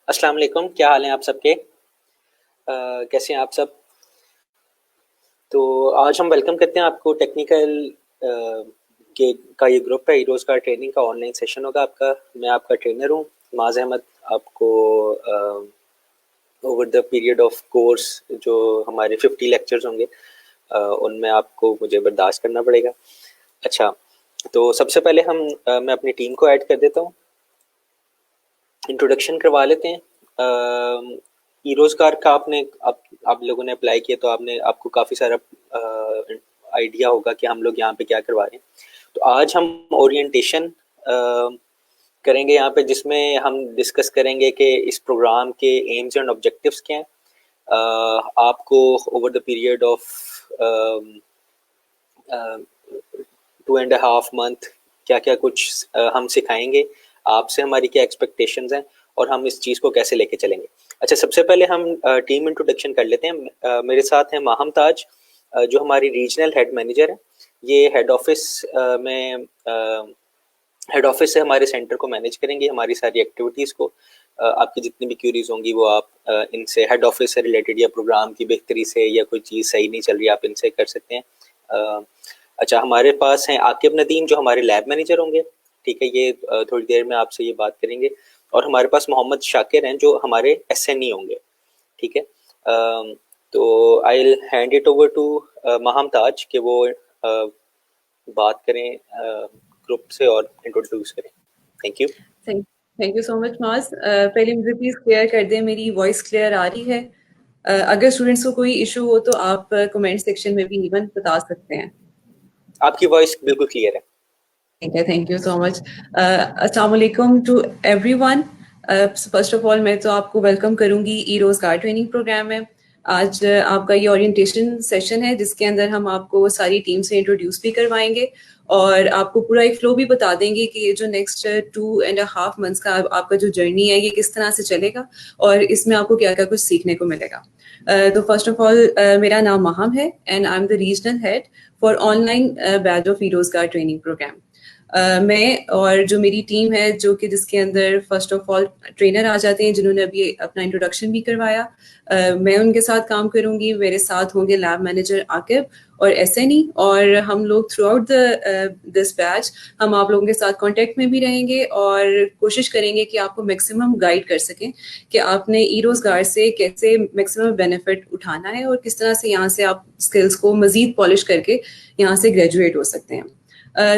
अस्सलाम वालेकुम, क्या हाल हैं आप सबके? कैसे हैं आप सब? तो आज हम वेलकम करते हैं आपको टेक्निकल के का ये ग्रुप है, हीरोज़ का ट्रेनिंग का ऑनलाइन सेशन होगा आपका। मैं आपका ट्रेनर हूँ, माज़ अहमद। आपको over the period of course जो हमारे 50 लेक्चर्स होंगे, उनमें आपको मुझे बर्दाश्त करना पड़ेगा। अच्छा, तो सबसे पहले मैं अपनी टीम को ऐड कर देता हूँ। इंट्रोडक्शन करवा लेते हैं। ई-रोज़गार का आप लोगों ने अप्लाई किया तो आपको काफ़ी सारा आइडिया होगा कि हम लोग यहाँ पे क्या करवा रहे हैं। तो आज हम ओरिएंटेशन करेंगे यहाँ पे, जिसमें हम डिस्कस करेंगे कि इस प्रोग्राम के एम्स एंड ऑब्जेक्टिव्स क्या हैं। आपको over the period of 2.5 month क्या क्या कुछ हम सिखाएंगे, आपसे हमारी क्या एक्सपेक्टेशंस हैं और हम इस चीज़ को कैसे लेके चलेंगे। अच्छा, सबसे पहले हम टीम इंट्रोडक्शन कर लेते हैं। मेरे साथ हैं माहम ताज, जो हमारी रीजनल हेड मैनेजर है। ये हेड ऑफिस से हमारे सेंटर को मैनेज करेंगी, हमारी सारी एक्टिविटीज़ को। आपकी जितनी भी क्यूरीज होंगी वो आप इनसे हेड ऑफिस से रिलेटेड या प्रोग्राम की बेहतरी से या कोई चीज़ सही नहीं चल रही आप इनसे कर सकते हैं। अच्छा, हमारे पास हैं आकिब नदीम, जो हमारे लैब मैनेजर होंगे। ठीक है, ये थोड़ी देर में आपसे ये बात करेंगे। और हमारे पास मोहम्मद शाकिर हैं, जो हमारे एसएनई होंगे। ठीक है, तो I will hand it over to Maham Taj कि वो बात करें ग्रुप से और इंट्रोड्यूस करें। Thank you. Thank you so much Maaz. पहले मुझे प्लीज क्लियर कर दें, मेरी वॉइस क्लियर आ रही है? अगर स्टूडेंट्स को कोई इशू हो तो आप कमेंट सेक्शन में भी इवन बता सकते हैं। आपकी वॉइस बिल्कुल क्लियर है। ठीक है, थैंक यू सो मच। अस्सलाम वालेकुम to everyone. First of all मैं तो आपको वेलकम करूंगी ई-रोज़गार ट्रेनिंग प्रोग्राम में। आज आपका ये ओरिएंटेशन सेशन है, जिसके अंदर हम आपको सारी टीम से इंट्रोड्यूस भी करवाएंगे और आपको पूरा एक फ्लो भी बता देंगे कि ये जो नेक्स्ट 2.5 मंथ्स का आपका जो जर्नी है ये किस तरह से चलेगा और इसमें आपको क्या क्या कुछ सीखने को मिलेगा। तो फर्स्ट ऑफ ऑल मेरा नाम माहम है and I am the regional head for online batch of E-Rozgaar training program. मैं और जो मेरी टीम है, जो कि जिसके अंदर फर्स्ट ऑफ ऑल ट्रेनर आ जाते हैं जिन्होंने अभी अपना इंट्रोडक्शन भी करवाया। मैं उनके साथ काम करूंगी, मेरे साथ होंगे लैब मैनेजर आकिब और एसएनई, और हम लोग थ्रू आउट दिस बैच हम आप लोगों के साथ कांटेक्ट में भी रहेंगे और कोशिश करेंगे कि आपको मैक्सिमम गाइड कर सकें कि आपने ई-रोज़गार से कैसे मैक्सिमम बेनिफिट उठाना है और किस तरह से यहाँ से आप स्किल्स को मजीद पॉलिश करके यहाँ से ग्रेजुएट हो सकते हैं।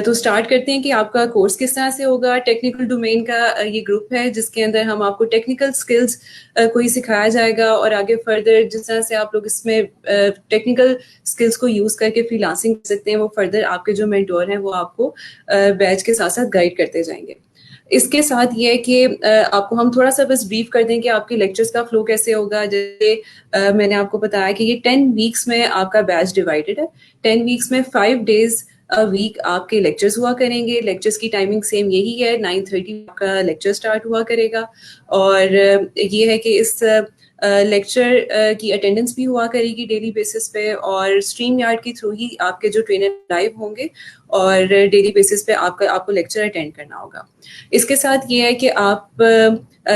तो स्टार्ट करते हैं कि आपका कोर्स किस तरह से होगा। टेक्निकल डोमेन का ये ग्रुप है जिसके अंदर हम आपको टेक्निकल स्किल्स को ही सिखाया जाएगा और आगे फर्दर जिस तरह से आप लोग इसमें टेक्निकल स्किल्स को यूज़ करके फ्रीलांसिंग कर सकते हैं, वो फर्दर आपके जो मेंटोर हैं वो आपको बैच के साथ साथ गाइड करते जाएंगे। इसके साथ ये है कि आपको हम थोड़ा सा बस ब्रीफ कर दें कि आपके लेक्चर्स का फ्लो कैसे होगा। जैसे मैंने आपको बताया कि ये 10 वीक्स में आपका बैच डिवाइडेड है। 10 वीक्स में 5 डेज वीक आपके लेक्चर्स हुआ करेंगे। लेक्चर्स की टाइमिंग सेम यही है, 9:30 आपका लेक्चर स्टार्ट हुआ करेगा और ये है कि इस लेक्चर की अटेंडेंस भी हुआ करेगी डेली बेसिस पे और स्ट्रीम यार्ड के थ्रू ही आपके जो ट्रेनर लाइव होंगे और डेली बेसिस पे आपको लेक्चर अटेंड करना होगा। इसके साथ ये है कि आप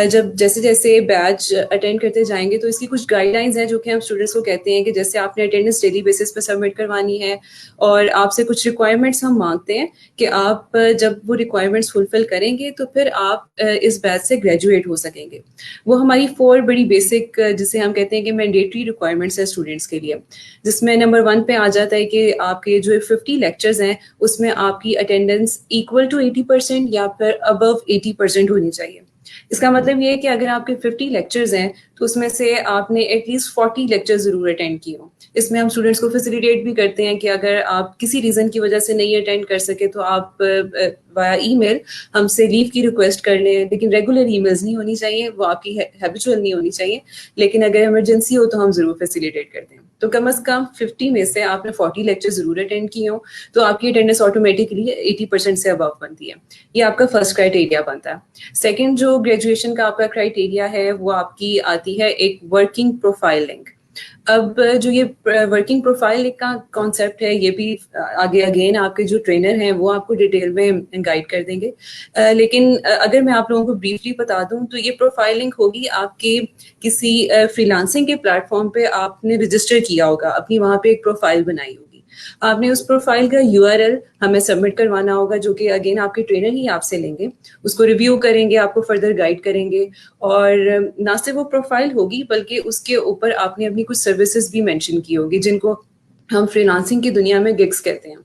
जब जैसे जैसे बैच अटेंड करते जाएंगे तो इसकी कुछ गाइडलाइंस हैं जो कि हम स्टूडेंट्स को कहते हैं कि जैसे आपने अटेंडेंस डेली बेसिस पे सबमिट करवानी है और आपसे कुछ रिक्वायरमेंट्स हम मांगते हैं कि आप जब वो रिक्वायरमेंट्स फुलफिल करेंगे तो फिर आप इस बैच से ग्रेजुएट हो सकेंगे। वो हमारी 4 बड़ी बेसिक जिसे हम कहते हैं कि मैंडेटरी रिक्वायरमेंट्स है स्टूडेंट्स के लिए, जिसमें नंबर 1 पे आ जाता है कि आपके जो 50 लेक्चर्स हैं उसमें आपकी अटेंडेंस इक्वल टू 80% या फिर अबव 80% होनी चाहिए। इसका मतलब ये है कि अगर आपके 50 लेक्चर्स हैं तो उसमें से आपने एटलीस्ट 40 लेक्चर जरूर अटेंड किए हो। इसमें हम स्टूडेंट्स को फैसिलिटेट भी करते हैं कि अगर आप किसी रीजन की वजह से नहीं अटेंड कर सके तो आप वाया ईमेल हमसे लीव की रिक्वेस्ट कर लें, लेकिन रेगुलर ईमेल्स नहीं होनी चाहिए, वो आपकी हैबिचुअल नहीं होनी चाहिए। लेकिन अगर इमरजेंसी हो तो हम जरूर फैसिलिटेट करते हैं। तो कम से कम 50 में से आपने 40 लेक्चर जरूर अटेंड किए हो तो आपकी अटेंडेंस ऑटोमेटिकली 80% से अबव बनती है। ये आपका फर्स्ट क्राइटेरिया बनता है। सेकेंड जो ग्रेजुएशन का आपका क्राइटेरिया है वो आपकी आती है एक वर्किंग प्रोफाइल लिंक। अब जो ये वर्किंग प्रोफाइल का कॉन्सेप्ट है, ये भी आगे अगेन आपके जो ट्रेनर हैं वो आपको डिटेल में गाइड कर देंगे। लेकिन अगर मैं आप लोगों को ब्रीफली बता दूं तो ये प्रोफाइलिंग होगी आपके किसी फ्रीलांसिंग के प्लेटफॉर्म पे आपने रजिस्टर किया होगा, अपनी वहां पे एक प्रोफाइल बनाई होगी। आपने उस प्रोफाइल का यूआरएल हमें सबमिट करवाना होगा, जो कि अगेन आपके ट्रेनर ही आपसे लेंगे, उसको रिव्यू करेंगे, आपको फर्दर गाइड करेंगे। और ना सिर्फ वो प्रोफाइल होगी बल्कि उसके ऊपर आपने अपनी कुछ सर्विसेज भी मेंशन की होगी, जिनको हम फ्रीलांसिंग की दुनिया में गिग्स कहते हैं।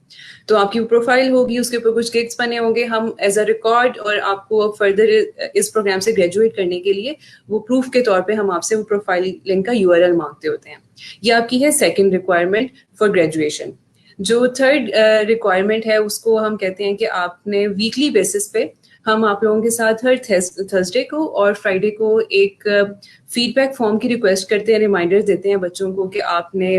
तो आपकी प्रोफाइल होगी, उसके ऊपर कुछ गिग्स बने होंगे, हम एज अ रिकॉर्ड और आपको फर्दर इस प्रोग्राम से ग्रेजुएट करने के लिए वो प्रूफ के तौर पे हम आपसे वो प्रोफाइल लिंक का यूआरएल मांगते होते हैं। ये आपकी है सेकंड रिक्वायरमेंट फॉर ग्रेजुएशन। जो थर्ड रिक्वायरमेंट है उसको हम कहते हैं कि आपने वीकली बेसिस पे हम आप लोगों के साथ हर थर्सडे को और फ्राइडे को एक फीडबैक फॉर्म की रिक्वेस्ट करते हैं, रिमाइंडर्स देते हैं बच्चों को कि आपने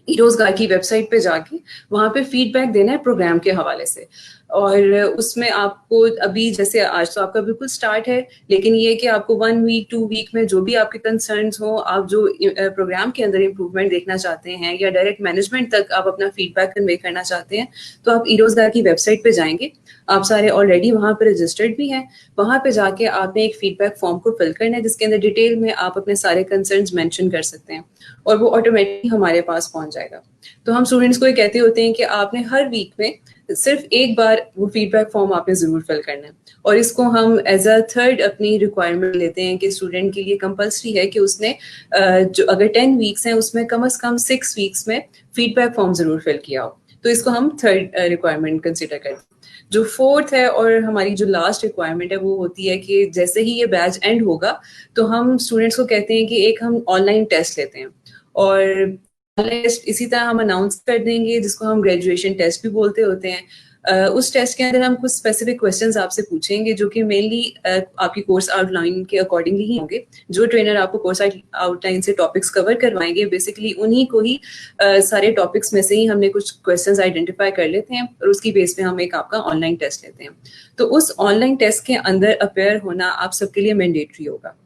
रोजगार की वेबसाइट पे जाके वहां पे फीडबैक देना है प्रोग्राम के हवाले से। और उसमें आपको अभी जैसे आज तो आपका बिल्कुल स्टार्ट है, लेकिन ये कि आपको 1 वीक 2 वीक में जो भी आपके कंसर्न्स हो, आप जो प्रोग्राम के अंदर इम्प्रूवमेंट देखना चाहते हैं या डायरेक्ट मैनेजमेंट तक आप अपना फीडबैक कन्वे करना चाहते हैं, तो आप रोजगार की वेबसाइट पे जाएंगे। आप सारे ऑलरेडी वहां पर रजिस्टर्ड भी हैं। वहां पे जाके आपने एक फीडबैक फॉर्म को फिल करना है, जिसके अंदर डिटेल में आप अपने सारे कंसर्न्स मेंशन कर सकते हैं और वो ऑटोमेटिकली हमारे पास पहुंच जाएगा। तो हम स्टूडेंट्स को ये कहते होते हैं कि आपने हर वीक में सिर्फ एक बार वो फीडबैक फॉर्म आपने जरूर फिल करना है। और इसको हम एज अ थर्ड अपनी रिक्वायरमेंट लेते हैं कि स्टूडेंट के लिए कंपलसरी है कि उसने जो अगर 10 वीक्स हैं उसमें कम से कम 6 वीक्स में फीडबैक फॉर्म जरूर फिल किया हो। तो इसको हम थर्ड रिक्वायरमेंट कंसिडर करते हैं। जो फोर्थ है और हमारी जो लास्ट रिक्वायरमेंट है वो होती है कि जैसे ही ये बैच एंड होगा तो हम स्टूडेंट्स को कहते हैं कि एक हम ऑनलाइन टेस्ट लेते हैं। और टेस्ट इसी तरह हम अनाउंस कर देंगे, जिसको हम ग्रेजुएशन टेस्ट भी बोलते होते हैं। उस टेस्ट के अंदर हम कुछ स्पेसिफिक क्वेश्चंस आपसे पूछेंगे, जो कि मेनली आपकी कोर्स आउटलाइन के अकॉर्डिंगली ही होंगे। जो ट्रेनर आपको कोर्स आउटलाइन से टॉपिक्स कवर करवाएंगे, बेसिकली उन्हीं को ही सारे टॉपिक्स में से ही हमने कुछ क्वेश्चंस आइडेंटिफाई कर लेते हैं और उसकी बेस पे हम एक आपका ऑनलाइन टेस्ट लेते हैं। तो उस ऑनलाइन टेस्ट के अंदर अपेयर होना आप सबके लिए मैंडेटरी होगा।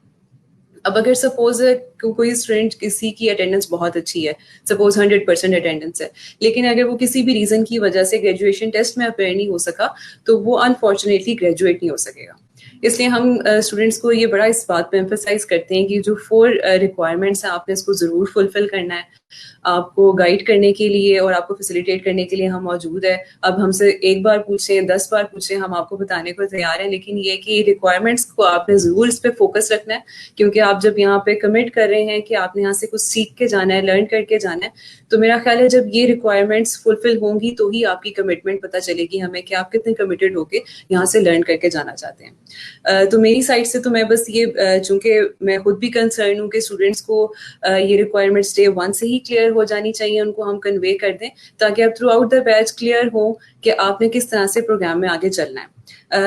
अब अगर सपोज कोई स्टूडेंट किसी की अटेंडेंस बहुत अच्छी है, सपोज 100% अटेंडेंस है, लेकिन अगर वो किसी भी रीजन की वजह से ग्रेजुएशन टेस्ट में अपेयर नहीं हो सका, तो वो अनफॉर्चुनेटली ग्रेजुएट नहीं हो सकेगा। इसलिए हम स्टूडेंट्स को ये बड़ा इस बात पे एम्फेसाइज करते हैं कि जो 4 रिक्वायरमेंट्स हैं आपने इसको जरूर फुलफिल करना है। आपको गाइड करने के लिए और आपको फैसिलिटेट करने के लिए हम मौजूद है। अब हमसे एक बार पूछें 10 बार पूछें, हम आपको बताने को तैयार हैं, लेकिन ये कि रिक्वायरमेंट्स को आपने जरूर इस पे फोकस रखना है। क्योंकि आप जब यहाँ पे कमिट कर रहे हैं कि आपने यहाँ से कुछ सीख के जाना है, लर्न करके जाना है, तो मेरा ख्याल है जब ये रिक्वायरमेंट्स फुलफिल होंगी तो ही आपकी कमिटमेंट पता चलेगी हमें कि आप कितने कमिटेड होके यहाँ से लर्न करके जाना चाहते हैं। तो मेरी साइड से तो मैं बस ये चूंकि मैं खुद भी कंसर्न हूँ कि स्टूडेंट्स को ये रिक्वायरमेंट्स डे 1 से ही क्लियर हो जानी चाहिए, उनको हम कन्वे कर दें ताकि आप through out the batch clear हो कि आपने किस तरह से प्रोग्राम में आगे चलना है।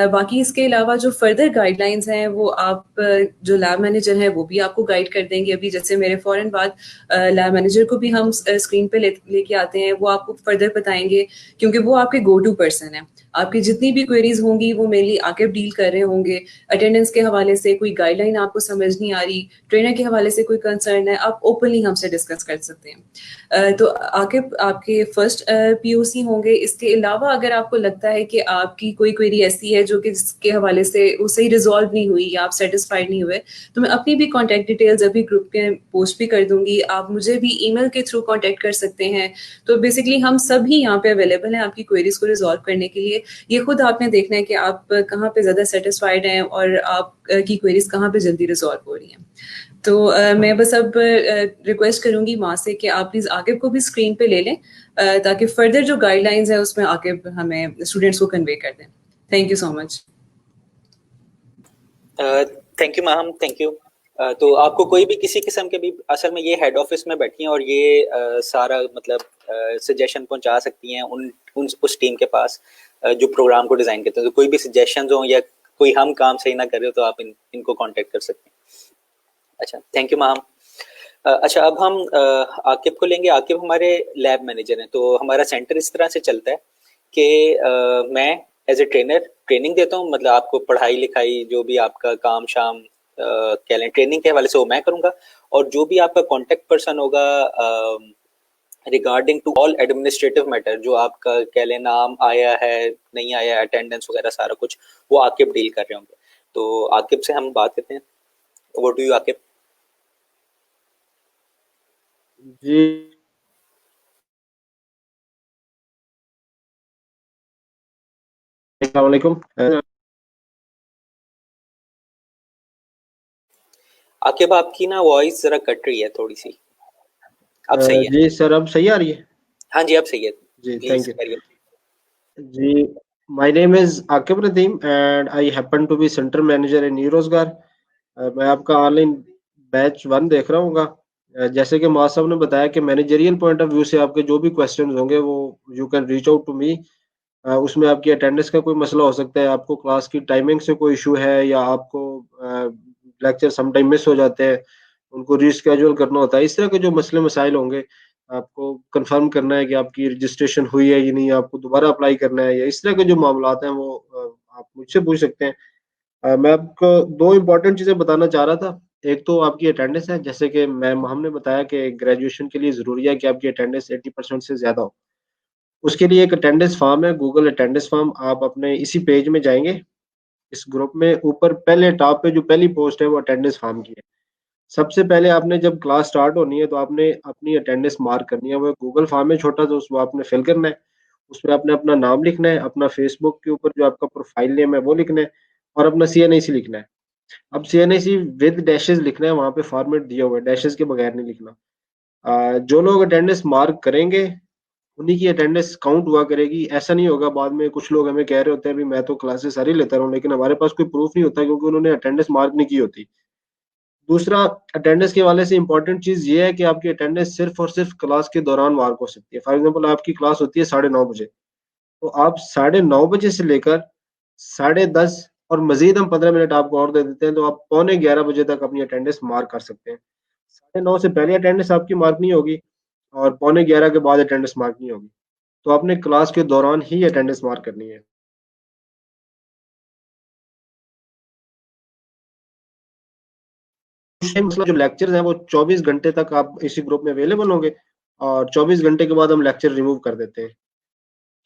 बाकी इसके अलावा जो फर्दर गाइडलाइंस हैं वो आप जो लैब मैनेजर हैं वो भी आपको गाइड कर देंगे। अभी जैसे मेरे फौरन बाद लैब मैनेजर को भी हम स्क्रीन पे लेके आते हैं, वो आपको फर्दर बताएंगे, क्योंकि वो आपके गो टू पर्सन है। आपकी जितनी भी क्वेरीज होंगी वो मेनली आके डील कर रहे होंगे। अटेंडेंस के हवाले से कोई गाइडलाइन आपको समझ नहीं आ रही, ट्रेनर के हवाले से कोई कंसर्न है, आप ओपनली हमसे डिस्कस कर सकते हैं। तो आके आपके फर्स्ट पीओसी होंगे। इसके अलावा अगर आपको लगता है कि आपकी कोई क्वेरी ऐसी है जो कि जिसके हवाले से वो सही रिजॉल्व नहीं हुई या आप सेटिस्फाइड नहीं हुए, तो मैं अपनी भी कॉन्टैक्ट डिटेल्स अभी ग्रुप के पोस्ट भी कर दूंगी। आप मुझे भी ईमेल के थ्रू कॉन्टैक्ट कर सकते हैं। तो बेसिकली हम सभी यहाँ पे अवेलेबल हैं आपकी क्वेरीज को रिजॉल्व करने के लिए। ये खुद आपने देखना है कि आप कहाँ पे ज्यादा सेटिस्फाइड हैं और आप की क्वेरीज कहाँ पे जल्दी रिजॉल्व हो रही हैं। तो मैं बस अब रिक्वेस्ट करूंगी माँ से कि आप प्लीज आकिब को भी स्क्रीन पे ले लें, ताकि फर्दर जो गाइडलाइंस है उसमें आकिब हमें स्टूडेंट्स को कन्वे कर दें। Thank you so much. Thank you ma'am, thank you. तो आपको कोई भी किसी किस्म के भी, असल में ये हेड ऑफिस में बैठी हैं और ये सारा मतलब सजेशन पहुंचा सकती हैं उस टीम के पास जो प्रोग्राम को डिजाइन करते हैं। तो कोई भी सजेशंस हो या कोई हम काम सही ना कर रहे हो तो आप इनको कांटेक्ट कर सकते हैं। अच्छा, थैंक यू मैम। अच्छा, अब हम आकिब को लेंगे। आकिब हमारे लैब मैनेजर हैं। तो हमारा सेंटर इस तरह से चलता है कि मैं एज ए ट्रेनर ट्रेनिंग देता हूँ, मतलब आपको पढ़ाई लिखाई जो भी आपका काम शाम कह लें ट्रेनिंग के हवाले से वो मैं करूँगा, और जो भी आपका कॉन्टेक्ट पर्सन होगा regarding to all administrative matter, जो आपका कह लें नाम आया है नहीं आया, अटेंडेंस वगैरह सारा कुछ, वो आकिब डील कर रहे होंगे। तो आकिब से हम बात करते हैं। What do you Aqib? जी अस्सलाम वालेकुम। आकिब आपकी ना वॉइस जरा कट रही है थोड़ी सी। अब सही है? जी सर, अब सही आ रही है? हाँ जी, अब सही है। जी प्लीज थैंक यू करिए। जी। My name is Aqib Radeem and I happen to be centre manager in Rozgaar. मैं आपका ऑनलाइन बैच 1 देख रहा हूँ। जैसे कि माँ साहब ने बताया कि मैनेजरियल पॉइंट ऑफ व्यू से आपके जो भी क्वेश्चन होंगे वो you can reach out to me. उसमें आपकी अटेंडेंस का कोई मसला हो सकता है, आपको क्लास की टाइमिंग से कोई इशू है, या आपको लेक्चर सम टाइम मिस हो जाते हैं, उनको रीस्केड्यूल करना होता है। इस तरह के जो मसले मसाइल होंगे, आपको कंफर्म करना है कि आपकी रजिस्ट्रेशन हुई है या नहीं, आपको दोबारा अप्लाई करना है, या इस तरह के जो मामलात हैं वो आप मुझसे पूछ सकते हैं। मैं आपको 2 इम्पोर्टेंट चीज़ें बताना चाह रहा था। एक तो आपकी अटेंडेंस है, जैसे कि मैम हमने बताया कि ग्रेजुएशन के लिए ज़रूरी है कि आपकी अटेंडेंस 80% से ज़्यादा हो। उसके लिए एक अटेंडेंस फॉर्म है, गूगल अटेंडेंस फॉर्म। आप अपने इसी पेज में जाएँगे, इस ग्रुप में ऊपर पहले टॉप पे जो पहली पोस्ट है वो अटेंडेंस फॉर्म की है। सबसे पहले आपने जब क्लास स्टार्ट होनी है तो आपने अपनी अटेंडेंस मार्क करनी है। वो गूगल फॉर्म है छोटा, तो उसको आपने फिल करना है। उसमें आपने अपना नाम लिखना है, अपना फेसबुक के ऊपर जो आपका प्रोफाइल नेम है वो लिखना है, और अपना सीएनआईसी लिखना है। अब सीएनआईसी विद डैशेस लिखना है, वहाँ पे फॉर्मेट दिया हुआ है, डैशेस के बगैर नहीं लिखना। जो लोग अटेंडेंस मार्क करेंगे उन्हीं की अटेंडेंस काउंट हुआ करेगी। ऐसा नहीं होगा बाद में कुछ लोग हमें कह रहे होते हैं भी मैं तो क्लासेस सारी लेता रहा हूँ, लेकिन हमारे पास कोई प्रूफ नहीं होता क्योंकि उन्होंने अटेंडेंस मार्क नहीं की होती। दूसरा, अटेंडेंस के हवाले से इंपॉर्टेंट चीज़ ये है कि आपकी अटेंडेंस सिर्फ और सिर्फ क्लास के दौरान मार्क हो सकती है। फॉर एग्जांपल आपकी क्लास होती है 9:30 बजे, तो आप 9:30 बजे से लेकर 10:30 और मजीद हम 15 मिनट आपको और दे देते हैं, तो आप पौने 11 बजे तक अपनी अटेंडेंस मार्क कर सकते हैं। 9:30 से पहले अटेंडेंस आपकी मार्क नहीं होगी, और पौने 11 के बाद अटेंडेंस मार्क नहीं होगी। तो आपने क्लास के दौरान ही अटेंडेंस मार्क करनी है। मतलब जो लेक्चर्स हैं वो 24 घंटे तक आप इसी ग्रुप में अवेलेबल होंगे, और 24 घंटे के बाद हम लेक्चर रिमूव कर देते हैं।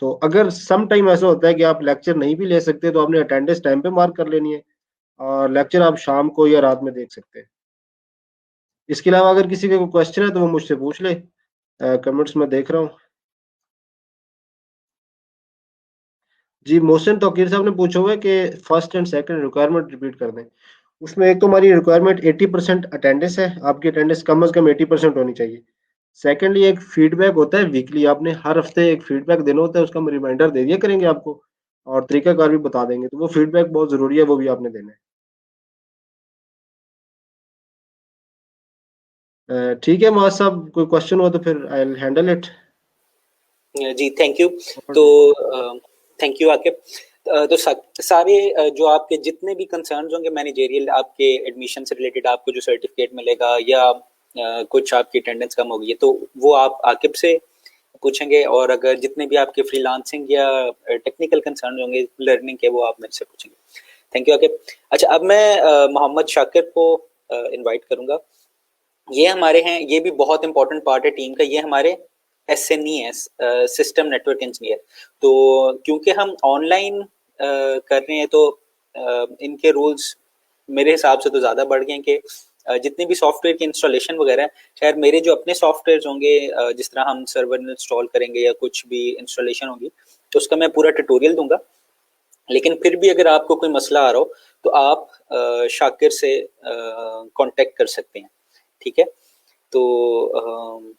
तो अगर सम टाइम ऐसा होता है कि आप लेक्चर नहीं भी ले सकते, तो आपने अटेंडेंस टाइम पे मार्क कर लेनी है, और लेक्चर आप शाम को या रात में देख सकते हैं। इसके अलावा अगर किसी का कोई क्वेश्चन है तो वो मुझसे पूछ ले, कमेंट्स में देख रहा हूँ। जी, मोहसिन तौकीर साहब ने पूछा हुआ है कि first and second requirement repeat कर दें। उसमें एक तो हमारी रिक्वायरमेंट 80% अटेंडेंस है, आपकी अटेंडेंस कम से कम 80% होनी चाहिए। सेकेंडली, एक फीडबैक होता है वीकली, आपने हर हफ्ते एक फीडबैक देना होता है, उसका हम रिमाइंडर दे दिया करेंगे आपको, और तरीकाकार भी बता देंगे। तो वो फीडबैक बहुत जरूरी है, वो भी आपने देना है। ठीक है माज साहब, कोई क्वेश्चन हो तो फिर आई विल हैंडल इट। जी थैंक यू। तो थैंक यू आकिब। तो सारे जो आपके जितने भी कंसर्न्स होंगे मैनेजरियल, आपके एडमिशन से रिलेटेड आपको जो सर्टिफिकेट मिलेगा, या कुछ आपकी अटेंडेंस कम होगी, तो वो आप आकिब से पूछेंगे, और अगर जितने भी आपके फ्रीलांसिंग या टेक्निकल कंसर्न होंगे लर्निंग के, वो आप मेरे से पूछेंगे। Thank you Aqib. अच्छा, अब मैं मोहम्मद शाकिर को इनवाइट करूंगा। ये हमारे हैं, ये भी बहुत इंपॉर्टेंट पार्ट है टीम का, ये हमारे SNE है, सिस्टम नेटवर्क इंजीनियर। तो क्योंकि हम ऑनलाइन कर रहे हैं, तो इनके रूल्स मेरे हिसाब से तो ज़्यादा बढ़ गए हैं कि जितने भी सॉफ्टवेयर की इंस्टॉलेशन वगैरह है, शायद मेरे जो अपने सॉफ्टवेयर होंगे, जिस तरह हम सर्वर इंस्टॉल करेंगे या कुछ भी इंस्टॉलेशन होगी, तो उसका मैं पूरा ट्यूटोरियल दूंगा। लेकिन फिर भी अगर आपको कोई मसला आ रहा हो तो आप शाकिर से कांटेक्ट कर सकते हैं। ठीक है, तो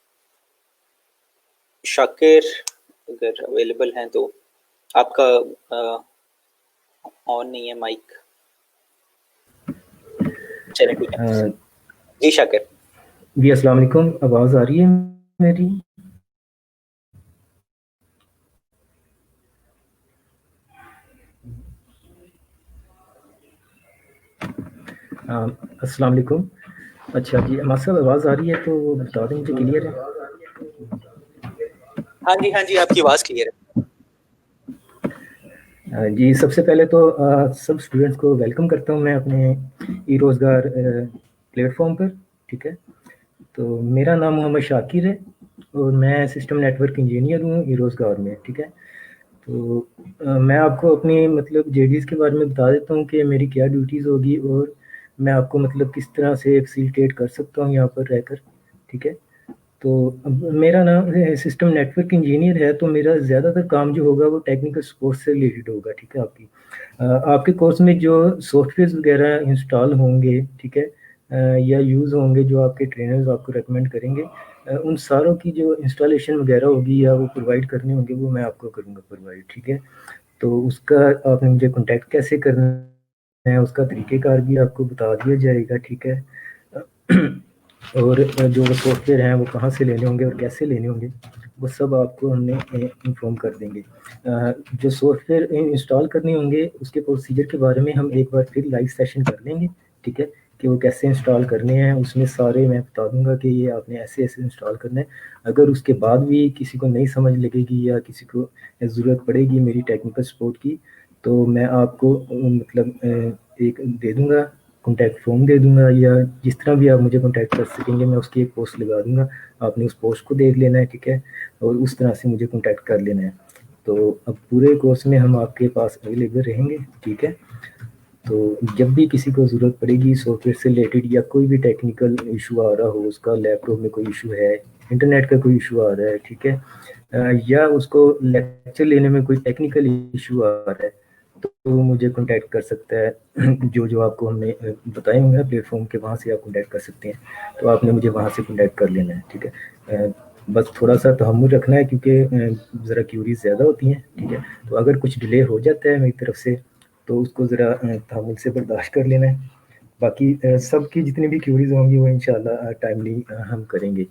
शाकिर अगर अवेलेबल हैं तो आपका ऑन नहीं है माइक। चलिए ठीक है। जी शाकिर। जी अस्सलाम वालेकुम, आवाज़ आ रही है मेरी? अस्सलाम वालेकुम। अच्छा जी, हमारे साथ आवाज़ आ रही है तो बता दें मुझे, क्लियर है? हाँ जी, आपकी आवाज़ क्लियर है। जी, सबसे पहले तो सब स्टूडेंट्स को वेलकम करता हूँ मैं अपने ई रोज़गार प्लेटफॉर्म पर। ठीक है, तो मेरा नाम मोहम्मद शाकिर है और मैं सिस्टम नेटवर्क इंजीनियर हूँ ई रोज़गार में। ठीक है, तो मैं आपको अपनी मतलब जेडीज़ के बारे में बता देता हूँ कि मेरी क्या ड्यूटीज़ होगी और मैं आपको मतलब किस तरह से फैसिलिटेट कर सकता हूँ यहाँ पर रहकर। ठीक है, तो अब मेरा नाम सिस्टम नेटवर्क इंजीनियर है, तो मेरा ज़्यादातर काम जो होगा वो टेक्निकल सपोर्ट से रिलेटेड होगा। ठीक है, आपके कोर्स में जो सॉफ्टवेयर वगैरह इंस्टॉल होंगे, ठीक है, या यूज़ होंगे, जो आपके ट्रेनर्स आपको रेकमेंड करेंगे, उन सारों की जो इंस्टॉलेशन वगैरह होगी या वो प्रोवाइड करने होंगे, वो मैं आपको करूँगा प्रोवाइड। ठीक है, तो उसका आपने मुझे कॉन्टैक्ट कैसे करना है, उसका तरीक़ेकार भी आपको बता दिया जाएगा। ठीक है, और जो वो सॉफ्टवेयर हैं वो कहाँ से लेने होंगे और कैसे लेने होंगे, वो सब आपको हमने इन्फॉर्म कर देंगे। जो सॉफ्टवेयर इंस्टॉल करने होंगे उसके प्रोसीजर के बारे में हम एक बार फिर लाइव सेशन कर लेंगे। ठीक है, कि वो कैसे इंस्टॉल करने हैं, उसमें सारे मैं बता दूंगा कि ये आपने ऐसे ऐसे इंस्टॉल करना है। अगर उसके बाद भी किसी को नहीं समझ लगेगी या किसी को ज़रूरत पड़ेगी मेरी टेक्निकल सपोर्ट की, तो मैं आपको मतलब एक दे दूंगा, कॉन्टैक्ट फॉर्म दे दूंगा, या जिस तरह भी आप मुझे कॉन्टैक्ट कर सकेंगे मैं उसकी एक पोस्ट लगा दूंगा, आपने उस पोस्ट को देख लेना है। ठीक है, और उस तरह से मुझे कॉन्टैक्ट कर लेना है। तो अब पूरे कोर्स में हम आपके पास अवेलेबल रहेंगे। ठीक है, तो जब भी किसी को ज़रूरत पड़ेगी सॉफ्टवेयर से रिलेटेड या कोई भी टेक्निकल इशू आ रहा हो, उसका लैपटॉप में कोई इशू है, इंटरनेट का कोई इशू आ रहा है, ठीक है, या उसको लेक्चर लेने में कोई टेक्निकल इशू आ रहा है, तो वो मुझे कॉन्टैक्ट कर सकता है। जो जो आपको हमने बताए होंगे प्लेटफॉर्म के, वहाँ से आप कॉन्टैक्ट कर सकते हैं, तो आपने मुझे वहाँ से कॉन्टैक्ट कर लेना है। ठीक है, बस थोड़ा सा तहम्मुल रखना है क्योंकि ज़रा क्यूरीज ज़्यादा होती हैं। ठीक है, तो अगर कुछ डिले हो जाता है मेरी तरफ से तो उसको ज़रा तहम्मुल से बर्दाश्त कर लेना है। बाकी सबकी जितनी भी क्यूरीज होंगी वो इंशाल्लाह टाइमली हम करेंगे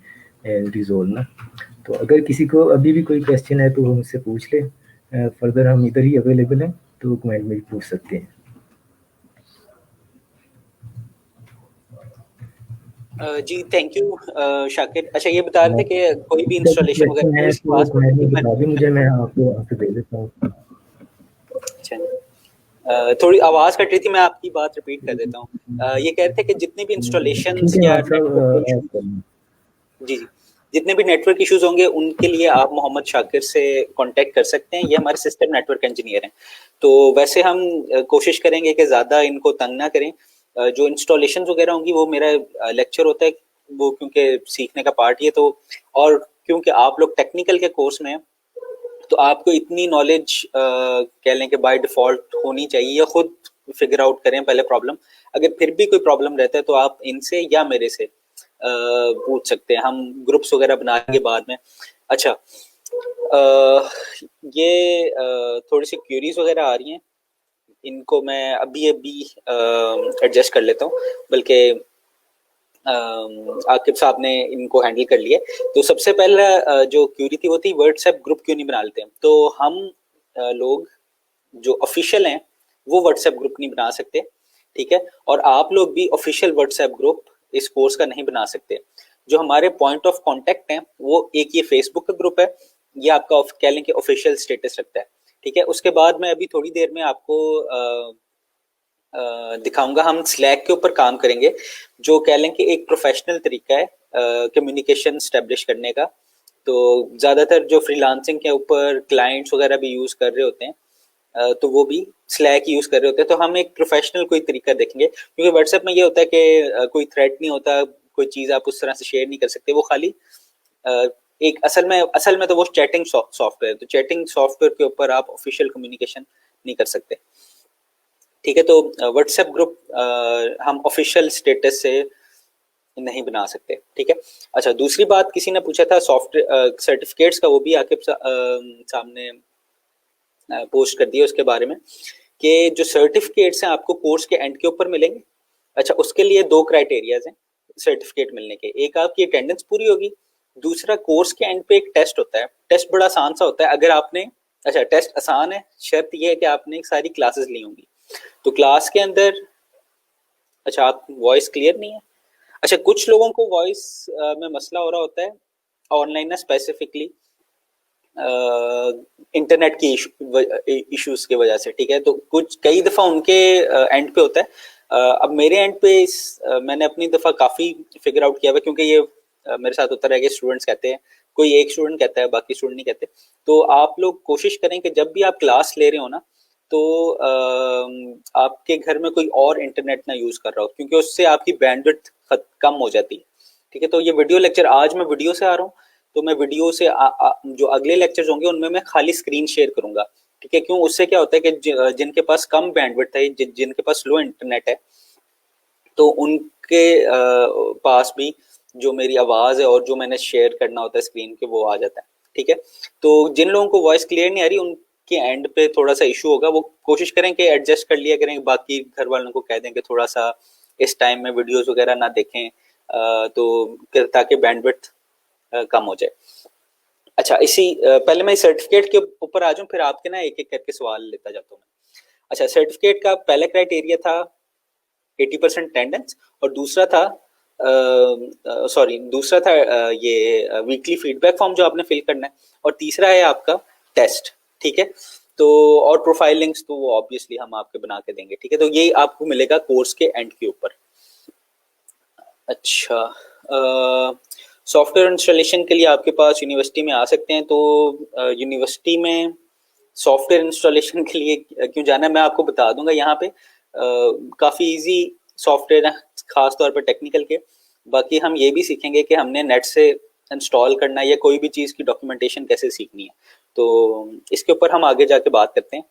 रिजोल्व ना। तो अगर किसी को अभी भी कोई क्वेश्चन है तो वो मुझसे पूछ ले, फर्दर हम इधर ही अवेलेबल हैं, तो कमेंट में भी पूछ सकते हैं। जी थैंक यू शाकिर। अच्छा ये बता रहे थे कि कोई भी इंस्टॉलेशन क्वेश्चन वगैरह है इसके तो पास कमेंट में मैं बता दें मुझे, मैं आपको आंसर दे देता हूँ। अच्छा थोड़ी आवाज कट रही थी, मैं आपकी बात रिपीट कर देता हूँ। ये कह रहे थे कि जितने भी इंस्टॉलेशन ठीक है या इमाम नेटवर्क साहब, इशू, आप करें। जी जी, जितने भी नेटवर्क इश्यूज होंगे उनके लिए आप मोहम्मद शाकिर से कांटेक्ट कर सकते हैं। ये हमारे सिस्टम नेटवर्क इंजीनियर हैं। तो वैसे हम कोशिश करेंगे कि ज़्यादा इनको तंग ना करें। जो इंस्टॉलेशन वगैरह होंगी वो मेरा लेक्चर होता है, वो क्योंकि सीखने का पार्ट ये, तो और क्योंकि आप लोग टेक्निकल के कोर्स में हैं तो आपको इतनी नॉलेज कह लें कि बाय डिफॉल्ट होनी चाहिए, या खुद फिगर आउट करें पहले प्रॉब्लम। अगर फिर भी कोई प्रॉब्लम रहता है तो आप इनसे या मेरे से पूछ सकते हैं, हम ग्रुप्स वगैरह बनाएंगे बाद में। अच्छा ये थोड़ी सी क्यूरीज वगैरह आ रही हैं, इनको मैं अभी अभी एडजस्ट कर लेता हूँ, बल्कि आकिब साहब ने इनको हैंडल कर लिया। तो सबसे पहला जो क्यूरी थी वो थी व्हाट्सएप ग्रुप क्यों नहीं बना लेते हैं। तो हम लोग जो ऑफिशियल हैं वो व्हाट्सएप ग्रुप नहीं बना सकते, ठीक है, और आप लोग भी ऑफिशियल व्हाट्सएप ग्रुप इस कोर्स का नहीं बना सकते। जो हमारे पॉइंट ऑफ कांटेक्ट हैं वो एक ये फेसबुक का ग्रुप है, ये आपका कह लें कि ऑफिशियल स्टेटस रखता है, ठीक है। उसके बाद में अभी थोड़ी देर में आपको दिखाऊंगा, हम स्लैक के ऊपर काम करेंगे, जो कह लें कि एक प्रोफेशनल तरीका है कम्युनिकेशन स्टैब्लिश करने का। तो ज़्यादातर जो फ्रीलांसिंग के ऊपर क्लाइंट्स वगैरह भी यूज़ कर रहे होते हैं, तो वो भी स्लैक यूज कर रहे होते हैं। तो हम एक प्रोफेशनल कोई तरीका देखेंगे, क्योंकि व्हाट्सएप में ये होता है कि कोई थ्रेड नहीं होता, कोई चीज आप उस तरह से शेयर नहीं कर सकते, वो खाली एक असल में तो वो चैटिंग सॉफ्टवेयर, तो चैटिंग सॉफ्टवेयर के ऊपर आप ऑफिशियल कम्युनिकेशन नहीं कर सकते, ठीक है। तो व्हाट्सएप ग्रुप हम ऑफिशियल स्टेटस से नहीं बना सकते, ठीक है। अच्छा दूसरी बात किसी ने पूछा था सॉफ्टवेयर सर्टिफिकेट्स का, वो भी आकिब सामने पोस्ट कर दिया उसके बारे में, कि जो सर्टिफिकेट्स हैं आपको कोर्स के एंड के ऊपर मिलेंगे। अच्छा उसके लिए दो क्राइटेरियाज हैं सर्टिफिकेट मिलने के, एक आपकी अटेंडेंस पूरी होगी, दूसरा कोर्स के एंड पे एक टेस्ट होता है। टेस्ट बड़ा आसान सा होता है, अगर आपने, अच्छा टेस्ट आसान है, शर्त यह है कि आपने सारी क्लासेस ली होंगी। तो क्लास के अंदर, अच्छा आप वॉइस क्लियर नहीं है, अच्छा कुछ लोगों को वॉइस में मसला हो रहा होता है ऑनलाइन ना स्पेसिफिकली, इंटरनेट की इश्यूज की वजह से, ठीक है। तो कुछ कई दफ़ा उनके एंड पे होता है। अब मेरे एंड पे मैंने अपनी दफ़ा काफ़ी फिगर आउट किया हुआ, क्योंकि ये मेरे साथ होता रह गया। स्टूडेंट्स कहते हैं, कोई एक स्टूडेंट कहता है, बाकी स्टूडेंट नहीं कहते। तो आप लोग कोशिश करें कि जब भी आप क्लास ले रहे हो ना, तो आपके घर में कोई और इंटरनेट ना यूज़ कर रहा हो, क्योंकि उससे आपकी बैंडविड्थ कम हो जाती है, ठीक है। तो ये वीडियो लेक्चर आज मैं वीडियो से आ रहा हूँ, तो मैं वीडियो से जो अगले लेक्चर्स होंगे उनमें मैं खाली स्क्रीन शेयर करूंगा, ठीक है। क्यों? उससे क्या होता है कि जिनके पास कम बैंडविड्थ है, जिनके पास स्लो इंटरनेट है, तो उनके पास भी जो मेरी आवाज़ है और जो मैंने शेयर करना होता है स्क्रीन के, वो आ जाता है, ठीक है। तो जिन लोगों को वॉइस क्लियर नहीं आ रही, उनके एंड पे थोड़ा सा इशू होगा, वो कोशिश करें कि एडजस्ट कर लिया करें। बाकी घर वालों को कह दें कि थोड़ा सा इस टाइम में वीडियोस वगैरह ना देखें, तो ताकि बैंडविड्थ कम हो जाए। अच्छा, पहले मैं सर्टिफिकेट के ऊपर आ जाऊं, फिर आपके ना एक एक करके सवाल लेता जाता हूँ। अच्छा, सर्टिफिकेट का पहला क्राइटेरिया था 80% अटेंडेंस, और दूसरा था ये वीकली फीडबैक फॉर्म जो आपने फिल करना है, और तीसरा है आपका टेस्ट, ठीक है। तो और प्रोफाइल लिंक्स तो वो ऑब्वियसली हम आपके बना के देंगे, ठीक है। तो ये आपको मिलेगा कोर्स के एंड के ऊपर। अच्छा, सॉफ्टवेयर इंस्टॉलेशन के लिए आपके पास यूनिवर्सिटी में आ सकते हैं। तो यूनिवर्सिटी में सॉफ्टवेयर इंस्टॉलेशन के लिए क्यों जाना है, मैं आपको बता दूंगा। यहाँ पे काफ़ी इजी सॉफ्टवेयर है, खास तौर पर टेक्निकल के। बाकी हम ये भी सीखेंगे कि हमने नेट से इंस्टॉल करना है या कोई भी चीज़ की डॉक्यूमेंटेशन कैसे सीखनी है, तो इसके ऊपर हम आगे जाके बात करते हैं।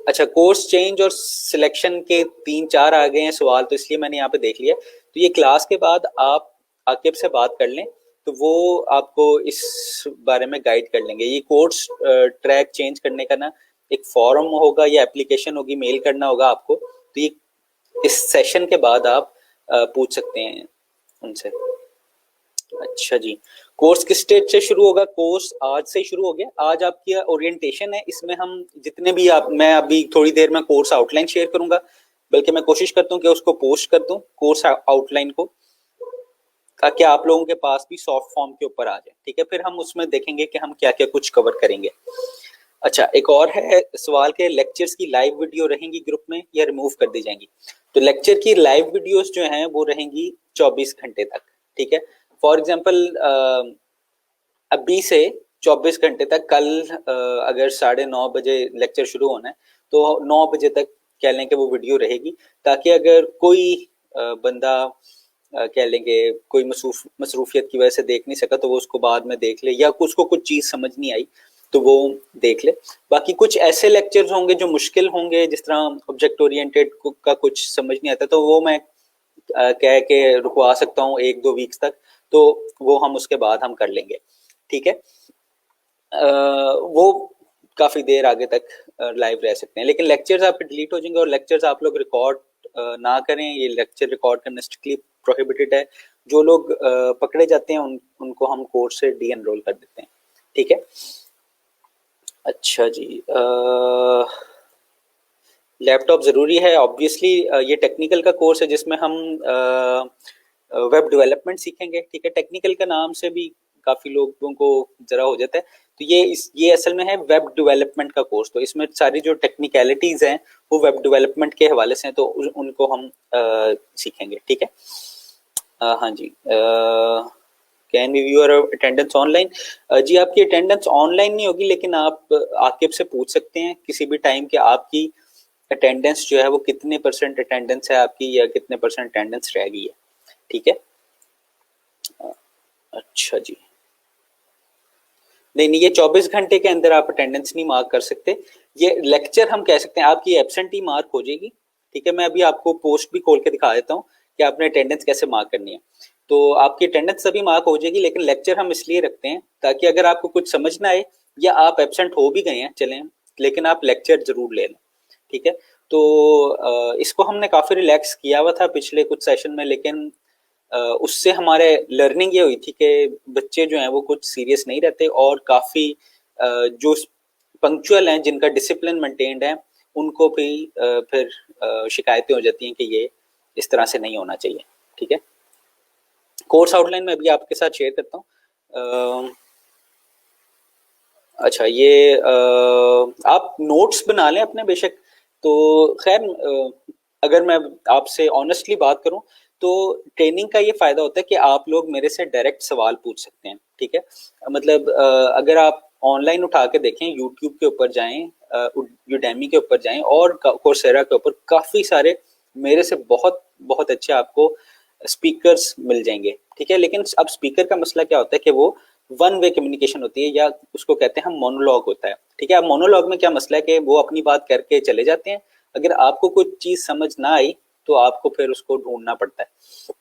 अच्छा, कोर्स चेंज और सिलेक्शन के 3-4 आ गए हैं सवाल, तो इसलिए मैंने यहाँ पे देख लिया। तो ये क्लास के बाद आप आकिब से बात कर लें, तो वो आपको इस बारे में गाइड कर लेंगे। ये कोर्स ट्रैक चेंज करने का ना एक फॉर्म होगा या एप्लीकेशन होगी, मेल करना होगा आपको। तो ये इस सेशन के बाद आप पूछ सकते हैं उनसे। अच्छा जी, कोर्स किस स्टेज से शुरू होगा? कोर्स आज से शुरू हो गया। आज आपकी ओरिएंटेशन है, इसमें हम जितने भी मैं अभी थोड़ी देर में कोर्स आउटलाइन शेयर करूंगा, बल्कि मैं कोशिश करता हूँ कि उसको पोस्ट कर दूं कोर्स आउटलाइन को, ताकि आप लोगों के पास भी सॉफ्ट फॉर्म के ऊपर आ जाए, ठीक है। फिर हम उसमें देखेंगे कि हम क्या क्या कुछ कवर करेंगे। अच्छा, एक और है सवाल के, लेक्चर्स की लाइव वीडियो रहेंगी ग्रुप में या रिमूव कर दी जाएंगी? तो लेक्चर की लाइव वीडियोस जो हैं वो रहेंगी 24 घंटे तक, ठीक है। फॉर एग्जांपल अभी से 24 घंटे तक, कल अगर 9:30 बजे लेक्चर शुरू होना है, तो 9 बजे तक कह लें कि वो वीडियो रहेगी, ताकि अगर कोई बंदा कह लेंगे कोई मसरूफियत की वजह से देख नहीं सका, तो वो उसको बाद में देख ले, या उसको कुछ चीज़ समझ नहीं आई तो वो देख ले। बाकी कुछ ऐसे लेक्चर्स होंगे जो मुश्किल होंगे, जिस तरह ऑब्जेक्ट ओरिएंटेड का कुछ समझ नहीं आता, तो वो मैं कह के रुकवा सकता हूँ 1-2 वीक्स तक, तो वो हम उसके बाद हम कर लेंगे, ठीक है। वो काफ़ी देर आगे तक लाइव रह सकते हैं, लेकिन लेक्चर्स आपके डिलीट हो जाएंगे, और लेक्चर्स आप लोग रिकॉर्ड ना करें। ये लेक्चर रिकॉर्ड करना स्ट्रिक्टली प्रोहिबिटेड है। जो लोग पकड़े जाते हैं उनको हम कोर्स से डी एनरोल कर देते हैं, ठीक है। अच्छा जी, लैपटॉप ज़रूरी है ऑब्वियसली। ये टेक्निकल का कोर्स है जिसमें हम वेब डेवलपमेंट सीखेंगे, ठीक है। टेक्निकल का नाम से भी काफ़ी लोगों को ज़रा हो जाता है, तो ये असल में है वेब डेवलपमेंट का कोर्स। तो इसमें सारी जो टेक्निकलिटीज़ हैं वो वेब डेवलपमेंट के हवाले से हैं, तो उनको हम सीखेंगे, ठीक है। हाँ जी, can we view your attendance online? जी, आपकी अटेंडेंस ऑनलाइन नहीं होगी, लेकिन आप आकिब से पूछ सकते हैं किसी भी टाइम कि आपकी अटेंडेंस जो है वो कितने % अटेंडेंस है आपकी, या कितने % अटेंडेंस रह गई है, ठीक है। अच्छा जी, नहीं, ये 24 घंटे के अंदर आप अटेंडेंस नहीं मार्क कर सकते। ये लेक्चर हम कह सकते हैं आपकी एब्सेंटी मार्क हो जाएगी, ठीक है। मैं अभी आपको पोस्ट भी खोल के दिखा देता हूँ कि आपने अटेंडेंस कैसे मार्क करनी है। तो आपकी अटेंडेंस सभी मार्क हो जाएगी, लेकिन लेक्चर हम इसलिए रखते हैं ताकि अगर आपको कुछ समझ ना आए, या आप एब्सेंट हो भी गए हैं चलें, लेकिन आप लेक्चर जरूर ले लें, ठीक है। तो इसको हमने काफ़ी रिलैक्स किया हुआ था पिछले कुछ सेशन में, लेकिन उससे हमारे लर्निंग ये हुई थी कि बच्चे जो हैं वो कुछ सीरियस नहीं रहते, और काफ़ी जो पंक्चुअल हैं, जिनका डिसिप्लिन मेंटेन्ड है, उनको भी फिर शिकायतें हो जाती हैं कि ये इस तरह से नहीं होना चाहिए, ठीक है। कोर्स आउटलाइन में अभी आपके साथ शेयर करता हूँ। अच्छा, ये आप नोट्स बना लें अपने बेशक। तो खैर, अगर मैं आपसे ऑनेस्टली बात करूं तो ट्रेनिंग का ये फायदा होता है कि आप लोग मेरे से डायरेक्ट सवाल पूछ सकते हैं, ठीक है। मतलब अगर आप ऑनलाइन उठा के देखें, यूट्यूब के ऊपर जाएं, यूडेमी के ऊपर जाएं और कोर्सेरा के ऊपर काफ़ी सारे मेरे से बहुत बहुत अच्छे आपको स्पीकर्स मिल जाएंगे, ठीक है। लेकिन अब स्पीकर का मसला क्या होता है कि वो वन वे कम्युनिकेशन होती है, या उसको कहते हैं हम मोनोलॉग होता है, ठीक है। अब मोनोलॉग में क्या मसला है कि वो अपनी बात करके चले जाते हैं, अगर आपको कोई चीज़ समझ ना आई तो आपको फिर उसको ढूंढना पड़ता है।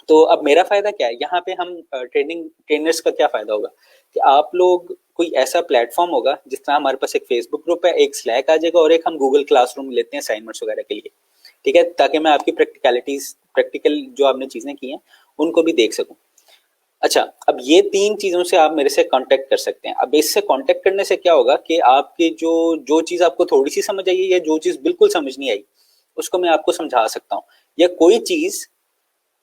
तो अब मेरा फायदा क्या है यहाँ पे, हम ट्रेनर्स का क्या फायदा होगा कि आप लोग कोई ऐसा प्लेटफॉर्म होगा, जिस तरह हमारे पास एक फेसबुक ग्रुप है, एक स्लैक आ जाएगा और एक हम गूगल क्लासरूम लेते हैं असाइनमेंट्स वगैरह के लिए, ठीक है, ताकि मैं आपकी प्रैक्टिकल जो आपने चीजें की हैं उनको भी देख सकूं। अच्छा, अब ये तीन चीजों से आप मेरे से कांटेक्ट कर सकते हैं। अब इससे कांटेक्ट करने से क्या होगा कि आपकी जो जो चीज आपको थोड़ी सी समझ आई है या जो चीज बिल्कुल समझ नहीं आई, उसको मैं आपको समझा सकता हूँ। या कोई चीज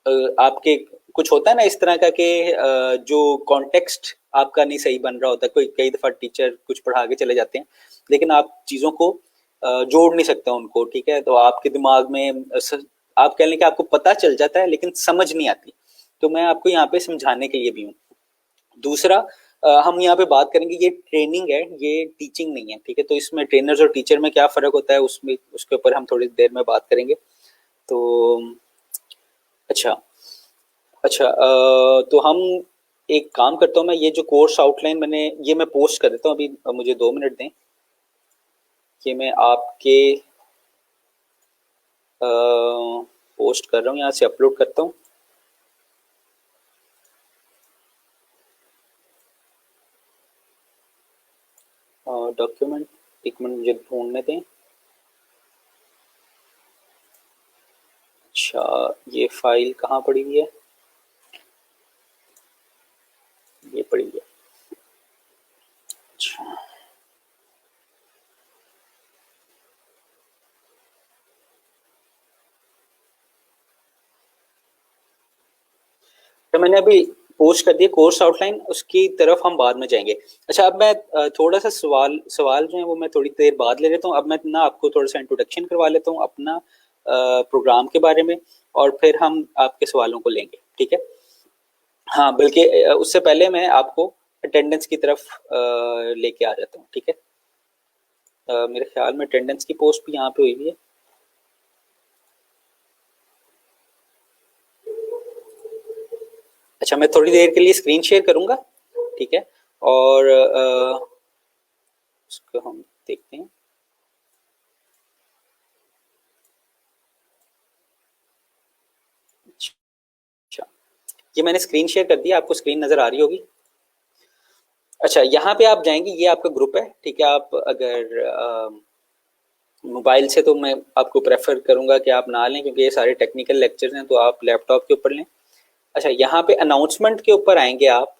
आपके कुछ होता है ना इस तरह का कि जो कॉन्टेक्स्ट आपका नहीं सही बन रहा होता, कोई कई दफा टीचर कुछ पढ़ा के चले जाते हैं लेकिन आप चीजों को जोड़ नहीं सकते उनको, ठीक है। तो आपके दिमाग में आप कह लें कि आपको पता चल जाता है लेकिन समझ नहीं आती, तो मैं आपको यहाँ पे समझाने के लिए भी हूँ। दूसरा, हम यहाँ पे बात करेंगे, ये ट्रेनिंग है, ये टीचिंग नहीं है, ठीक है। तो इसमें ट्रेनर्स और टीचर में क्या फ़र्क होता है, उसमें उसके ऊपर हम थोड़ी देर में बात करेंगे। तो अच्छा अच्छा, तो हम एक काम करता हूँ, मैं ये जो कोर्स आउटलाइन मैंने ये मैं पोस्ट कर देता हूँ अभी, मुझे 2 मिनट दें कि मैं आपके पोस्ट कर रहा हूँ, यहाँ से अपलोड करता हूँ। डॉक्यूमेंट, एक मिनट मुझे ढूंढने दें। अच्छा, ये फाइल कहाँ पड़ी हुई है, ये पड़ी हुई है। अच्छा, तो मैंने अभी पोस्ट कर दिया कोर्स आउटलाइन, उसकी तरफ हम बाद में जाएंगे। अच्छा, अब मैं थोड़ा सा सवाल जो है वो मैं थोड़ी देर बाद ले लेता हूँ। अब मैं ना आपको थोड़ा सा इंट्रोडक्शन करवा लेता हूँ अपना प्रोग्राम के बारे में, और फिर हम आपके सवालों को लेंगे, ठीक है। हाँ, बल्कि उससे पहले मैं आपको अटेंडेंस की तरफ लेके आ जाता हूँ, ठीक है। मेरे ख्याल में अटेंडेंस की पोस्ट भी यहाँ पे हुई है। अच्छा, मैं थोड़ी देर के लिए स्क्रीन शेयर करूंगा, ठीक है, और उसको हम देखते हैं। अच्छा, ये मैंने स्क्रीन शेयर कर दिया, आपको स्क्रीन नजर आ रही होगी। अच्छा, यहाँ पे आप जाएंगे, ये आपका ग्रुप है, ठीक है। आप अगर मोबाइल से तो मैं आपको प्रेफर करूंगा कि आप ना लें, क्योंकि ये सारे टेक्निकल लेक्चर्स हैं, तो आप लैपटॉप के ऊपर लें। अच्छा, यहाँ पे अनाउंसमेंट के ऊपर आएंगे आप,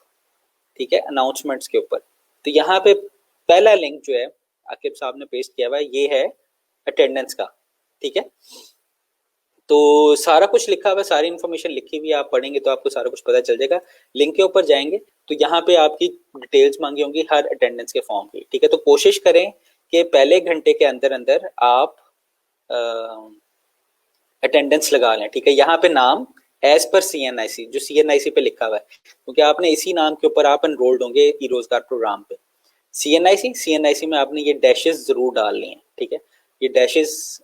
ठीक है, अनाउंसमेंट्स के ऊपर। तो यहाँ पे पहला लिंक जो है आकिब साहब ने पेस्ट किया हुआ है, ये है अटेंडेंस का, ठीक है। तो सारा कुछ लिखा हुआ है, सारी इन्फॉर्मेशन लिखी हुई है, आप पढ़ेंगे तो आपको सारा कुछ पता चल जाएगा। लिंक के ऊपर जाएंगे तो यहाँ पे आपकी डिटेल्स मांगी होंगी हर अटेंडेंस के फॉर्म की, ठीक है। तो कोशिश करें कि पहले घंटे के अंदर अंदर आप अटेंडेंस लगा लें, ठीक है। यहाँ पे नाम एज पर CNIC, जो CNIC पे लिखा हुआ है, क्योंकि आपने इसी नाम के ऊपर आप एनरोल्ड होंगे ई रोजगार प्रोग्राम पे। CNIC में आपने ये डैशेस जरूर डालनी है, ठीक है। ये डैशेस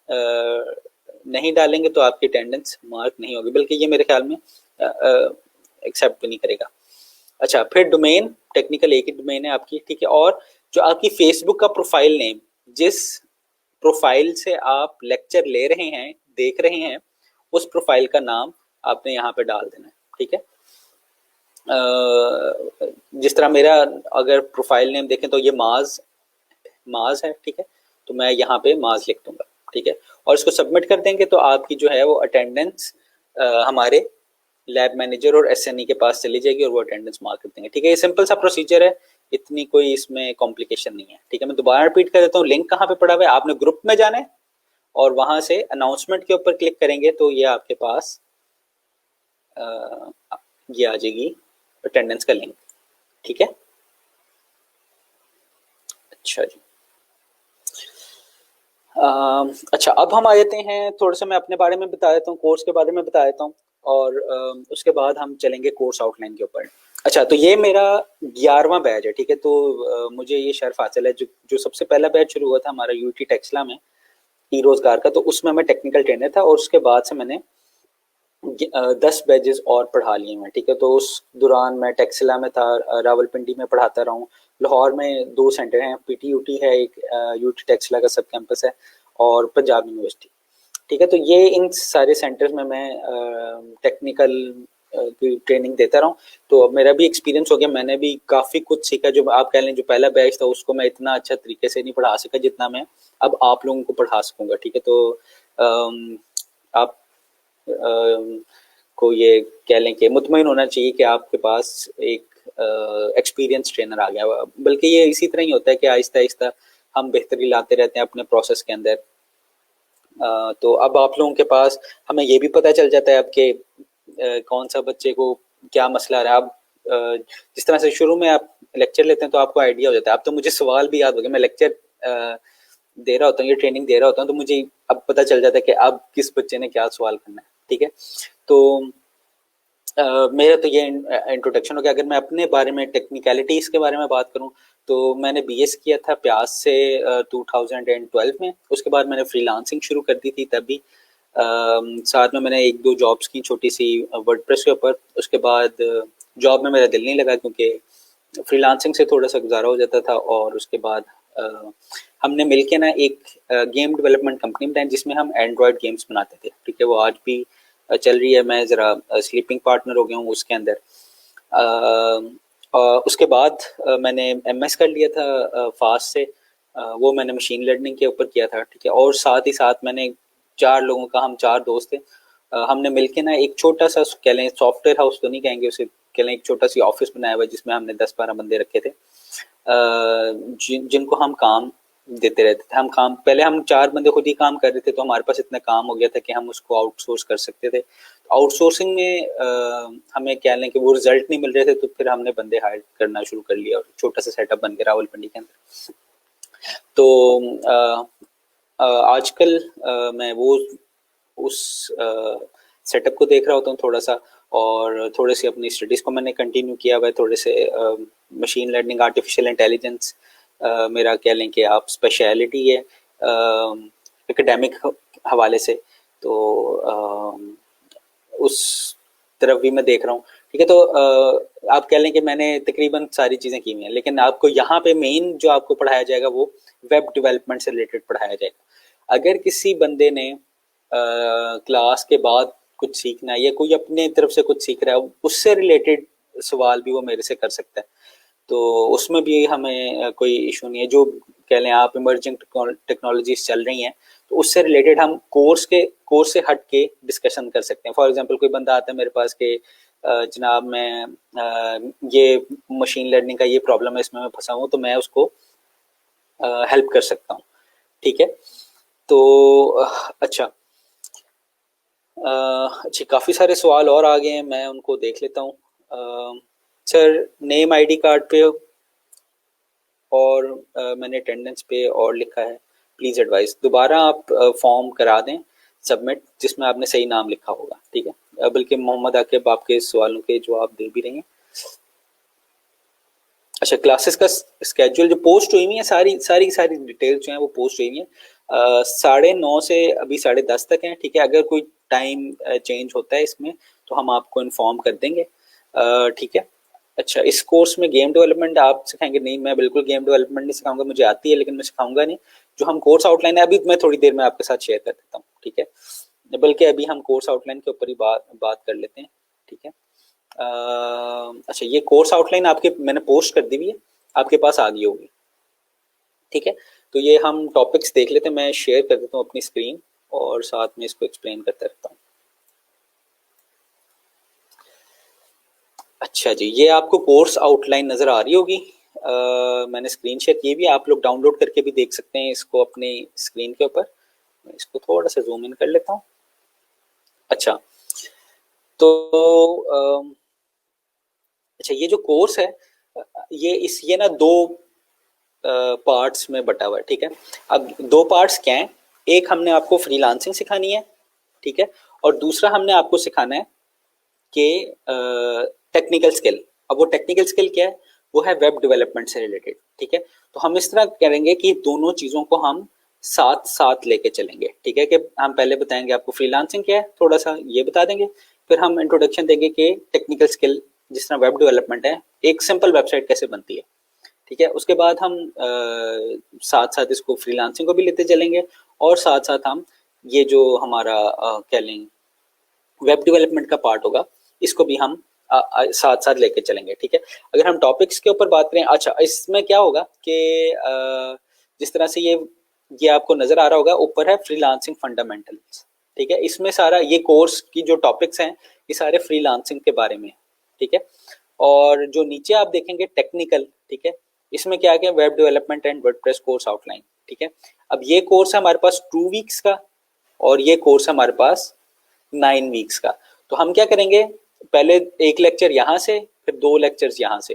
नहीं डालेंगे तो आपकी अटेंडेंस मार्क नहीं होगी, बल्कि ये मेरे ख्याल में एक्सेप्ट नहीं करेगा। अच्छा, फिर डोमेन, टेक्निकल एक ही डोमेन है आपकी, ठीक है। और जो आपकी फेसबुक का प्रोफाइल नेम, जिस प्रोफाइल से आप लेक्चर ले रहे हैं, देख रहे हैं, उस प्रोफाइल का नाम आपने यहाँ पे डाल देना है, ठीक है। जिस तरह मेरा अगर प्रोफाइल नेम देखें तो ये माज है, ठीक है। तो मैं यहाँ पे माज लिख दूंगा, ठीक है, और इसको सबमिट कर देंगे तो आपकी जो है वो अटेंडेंस हमारे लैब मैनेजर और SNE के पास चली जाएगी और वो अटेंडेंस मार्क कर देंगे, ठीक है। ये सिंपल सा प्रोसीजर है, इतनी कोई इसमें कॉम्प्लिकेशन नहीं है, ठीक है। मैं दोबारा रिपीट कर देता हूँ, लिंक कहाँ पे पड़ा हुआ है, आपने ग्रुप में जाना है और वहां से अनाउंसमेंट के ऊपर क्लिक करेंगे तो ये आपके पास ये आ जाएगी अटेंडेंस का लिंक, ठीक है। अच्छा जी। अच्छा, अब हम आ जाते हैं, थोड़ा सा मैं अपने बारे में बता देता हूँ, कोर्स के बारे में बता देता हूँ, और उसके बाद हम चलेंगे कोर्स आउटलाइन के ऊपर। अच्छा, तो ये मेरा 11वां बैच है, ठीक है। तो मुझे ये शर्फ हासिल है, जो जो सबसे पहला बैच शुरू हुआ था हमारा यूटी टेक्सला में ई रोजगार का, तो उसमें मैं टेक्निकल ट्रेनर था, और उसके बाद से मैंने 10 बैचेस और पढ़ा लिए मैं, ठीक है। तो उस दौरान मैं टेक्सिला में था, रावलपिंडी में पढ़ाता रहा हूँ, लाहौर में 2 सेंटर हैं, पीटीयूटी है एक, यूटी टेक्सिला का सब कैंपस है, और पंजाब यूनिवर्सिटी, ठीक है। तो ये इन सारे सेंटर्स में मैं टेक्निकल की ट्रेनिंग देता रहा हूँ। तो अब मेरा भी एक्सपीरियंस हो गया, मैंने भी काफ़ी कुछ सीखा। जो आप कह लें जो पहला बैच था उसको मैं इतना अच्छा तरीके से नहीं पढ़ा सका जितना मैं अब आप लोगों को पढ़ा सकूँगा, ठीक है। तो आप को ये कह लें कि मुतमईन होना चाहिए कि आपके पास एक एक्सपीरियंस ट्रेनर आ गया। बल्कि ये इसी तरह ही होता है कि आहिस्ता आहिस्ता हम बेहतरी लाते रहते हैं अपने प्रोसेस के अंदर। तो अब आप लोगों के पास हमें ये भी पता चल जाता है अब कि कौन सा बच्चे को क्या मसला आ रहा है। अब जिस तरह से शुरू में आप लेक्चर लेते हैं तो आपको आइडिया हो जाता है। अब तो मुझे सवाल भी याद हो गया, मैं लेक्चर दे रहा होता हूँ, ये ट्रेनिंग दे रहा होता हूँ, तो मुझे अब पता चल जाता है कि अब किस बच्चे ने क्या सवाल करना है, ठीक है। तो मेरा तो ये इंट्रोडक्शन हो गया। अगर मैं अपने बारे में टेक्निकलिटीज़ के बारे में बात करूं तो मैंने बीएस किया था प्यास से 2012 में। उसके बाद मैंने फ्रीलांसिंग शुरू कर दी थी तभी। साथ में मैंने 1-2 जॉब्स की छोटी सी वर्डप्रेस के ऊपर। उसके बाद जॉब में मेरा दिल नहीं लगा क्योंकि फ्रीलांसिंग से थोड़ा सा गुजारा हो जाता था। और उसके बाद हमने मिलके ना एक गेम डेवलपमेंट कंपनी बनाई जिसमें हम एंड्रॉयड गेम्स बनाते थे, ठीक है। वो आज भी चल रही है। मैं ज़रा स्लीपिंग पार्टनर हो गया हूँ उसके अंदर। उसके बाद मैंने एमएस कर लिया था फास्ट से। वो मैंने मशीन लर्निंग के ऊपर किया था, ठीक है। और साथ ही साथ मैंने 4 लोगों का, हम 4 दोस्त थे, हमने मिलके ना एक छोटा सा कह लें सॉफ्टवेयर हाउस तो नहीं कहेंगे उसे, कह लें एक छोटा सी ऑफिस बनाया हुआ जिसमें हमने 10-12 बंदे रखे थे, जिनको हम काम देते रहते थे। हम काम पहले हम 4 बंदे खुद ही काम कर रहे थे, तो हमारे पास इतना काम हो गया था कि हम उसको आउटसोर्स कर सकते थे। आउटसोर्सिंग में हमें कह लें कि वो रिजल्ट नहीं मिल रहे थे, तो फिर हमने बंदे हायर करना शुरू कर लिया और छोटा सा सेटअप बन गया रावलपिंडी के अंदर। तो आजकल मैं वो उस सेटअप को देख रहा होता हूँ थोड़ा सा, और थोड़े से अपनी स्टडीज़ को मैंने कंटिन्यू किया हुआ है। थोड़े से मशीन लर्निंग, आर्टिफिशियल इंटेलिजेंस मेरा कह लें कि आप स्पेशलिटी है एकेडमिक हवाले से। तो उस तरफ भी मैं देख रहा हूँ, ठीक है। तो आप कह लें कि मैंने तकरीबन सारी चीज़ें की हुई हैं, लेकिन आपको यहाँ पे मेन जो आपको पढ़ाया जाएगा वो वेब डेवलपमेंट से रिलेटेड पढ़ाया जाएगा। अगर किसी बंदे ने क्लास के बाद कुछ सीखना है या कोई अपने तरफ से कुछ सीख रहा है, उससे रिलेटेड सवाल भी वो मेरे से कर सकता है। तो उसमें भी हमें कोई इशू नहीं है। जो कह लें आप इमर्जिंग टेक्नोलॉजीज चल रही हैं, तो उससे रिलेटेड हम कोर्स से हट के डिस्कशन कर सकते हैं। फॉर एग्जांपल कोई बंदा आता है मेरे पास के जनाब मैं ये मशीन लर्निंग का ये प्रॉब्लम है, इसमें मैं फंसा हूँ, तो मैं उसको हेल्प कर सकता हूँ, ठीक है। तो अच्छा काफ़ी सारे सवाल और आ गए हैं, मैं उनको देख लेता हूँ। सर नेम आईडी कार्ड पे और मैंने अटेंडेंस पे और लिखा है, प्लीज़ एडवाइस। दोबारा आप फॉर्म करा दें सबमिट जिसमें आपने सही नाम लिखा होगा, ठीक है। बल्कि मोहम्मद आकिब आपके सवालों के जवाब दे भी रही हैं। अच्छा, क्लासेस का स्केड्यूल जो पोस्ट हुई हुई है, सारी डिटेल्स जो हैं वो पोस्ट हुई हुई हैं। 9:30 से अभी 10:30 तक हैं, ठीक है। अगर कोई टाइम चेंज होता है इसमें तो हम आपको इन्फॉर्म कर देंगे, ठीक है। अच्छा, इस कोर्स में गेम डेवलपमेंट आप सिखाएंगे? नहीं, मैं बिल्कुल गेम डेवलपमेंट नहीं सिखाऊंगा, मुझे आती है लेकिन मैं सिखाऊंगा नहीं। जो हम कोर्स आउटलाइन है अभी मैं थोड़ी देर में आपके साथ शेयर कर देता हूँ, ठीक है। बल्कि अभी हम कोर्स आउटलाइन के ऊपर ही बात कर लेते हैं, ठीक है। अच्छा, ये कोर्स आउटलाइन आपके मैंने पोस्ट कर दी हुई है, आपके पास आ गई होगी, ठीक है। तो ये हम टॉपिक्स देख लेते हैं, मैं शेयर कर देता हूँ अपनी स्क्रीन और साथ में इसको एक्सप्लेन करता रहता हूँ। अच्छा जी, ये आपको कोर्स आउटलाइन नज़र आ रही होगी। मैंने स्क्रीन शेयर की भी, आप लोग डाउनलोड करके भी देख सकते हैं इसको अपनी स्क्रीन के ऊपर। मैं इसको थोड़ा सा जूम इन कर लेता हूँ। अच्छा, तो अच्छा ये जो कोर्स है ये ना दो पार्ट्स में बटा हुआ है, ठीक है। अब दो पार्ट्स क्या हैं, एक हमने आपको फ्रीलांसिंग सिखानी है, ठीक है, और दूसरा हमने आपको सिखाना है कि टेक्निकल स्किल। अब वो टेक्निकल स्किल क्या है, वो है वेब डेवलपमेंट से रिलेटेड, ठीक है। तो हम इस तरह करेंगे कि दोनों चीज़ों को हम साथ साथ लेके चलेंगे, ठीक है, कि हम पहले बताएंगे आपको फ्रीलांसिंग क्या है, थोड़ा सा ये बता देंगे, फिर हम इंट्रोडक्शन देंगे कि टेक्निकल स्किल जिस तरह वेब डेवलपमेंट है, एक सिंपल वेबसाइट कैसे बनती है, ठीक है। उसके बाद हम साथ साथ इसको फ्रीलांसिंग को भी लेते चलेंगे, और साथ साथ हम ये जो हमारा क्या लेंगे वेब डेवलपमेंट का पार्ट होगा, इसको भी हम साथ साथ लेके चलेंगे, ठीक है। अगर हम टॉपिक्स के ऊपर बात करें, अच्छा इसमें क्या होगा कि जिस तरह से ये आपको नजर आ रहा होगा, ऊपर है फ्रीलांसिंग फंडामेंटल्स, ठीक है। इसमें सारा ये कोर्स की जो टॉपिक्स हैं, ये सारे फ्रीलांसिंग के बारे में, ठीक है। और जो नीचे आप देखेंगे टेक्निकल, ठीक है, इसमें क्या है, web development and WordPress course outline, ठीक है। अब ये कोर्स है हमारे पास 2 वीक्स का, और ये कोर्स है हमारे पास 9 वीक्स का। तो हम क्या करेंगे, पहले एक लेक्चर यहाँ से, फिर 2 लेक्चर्स यहाँ से,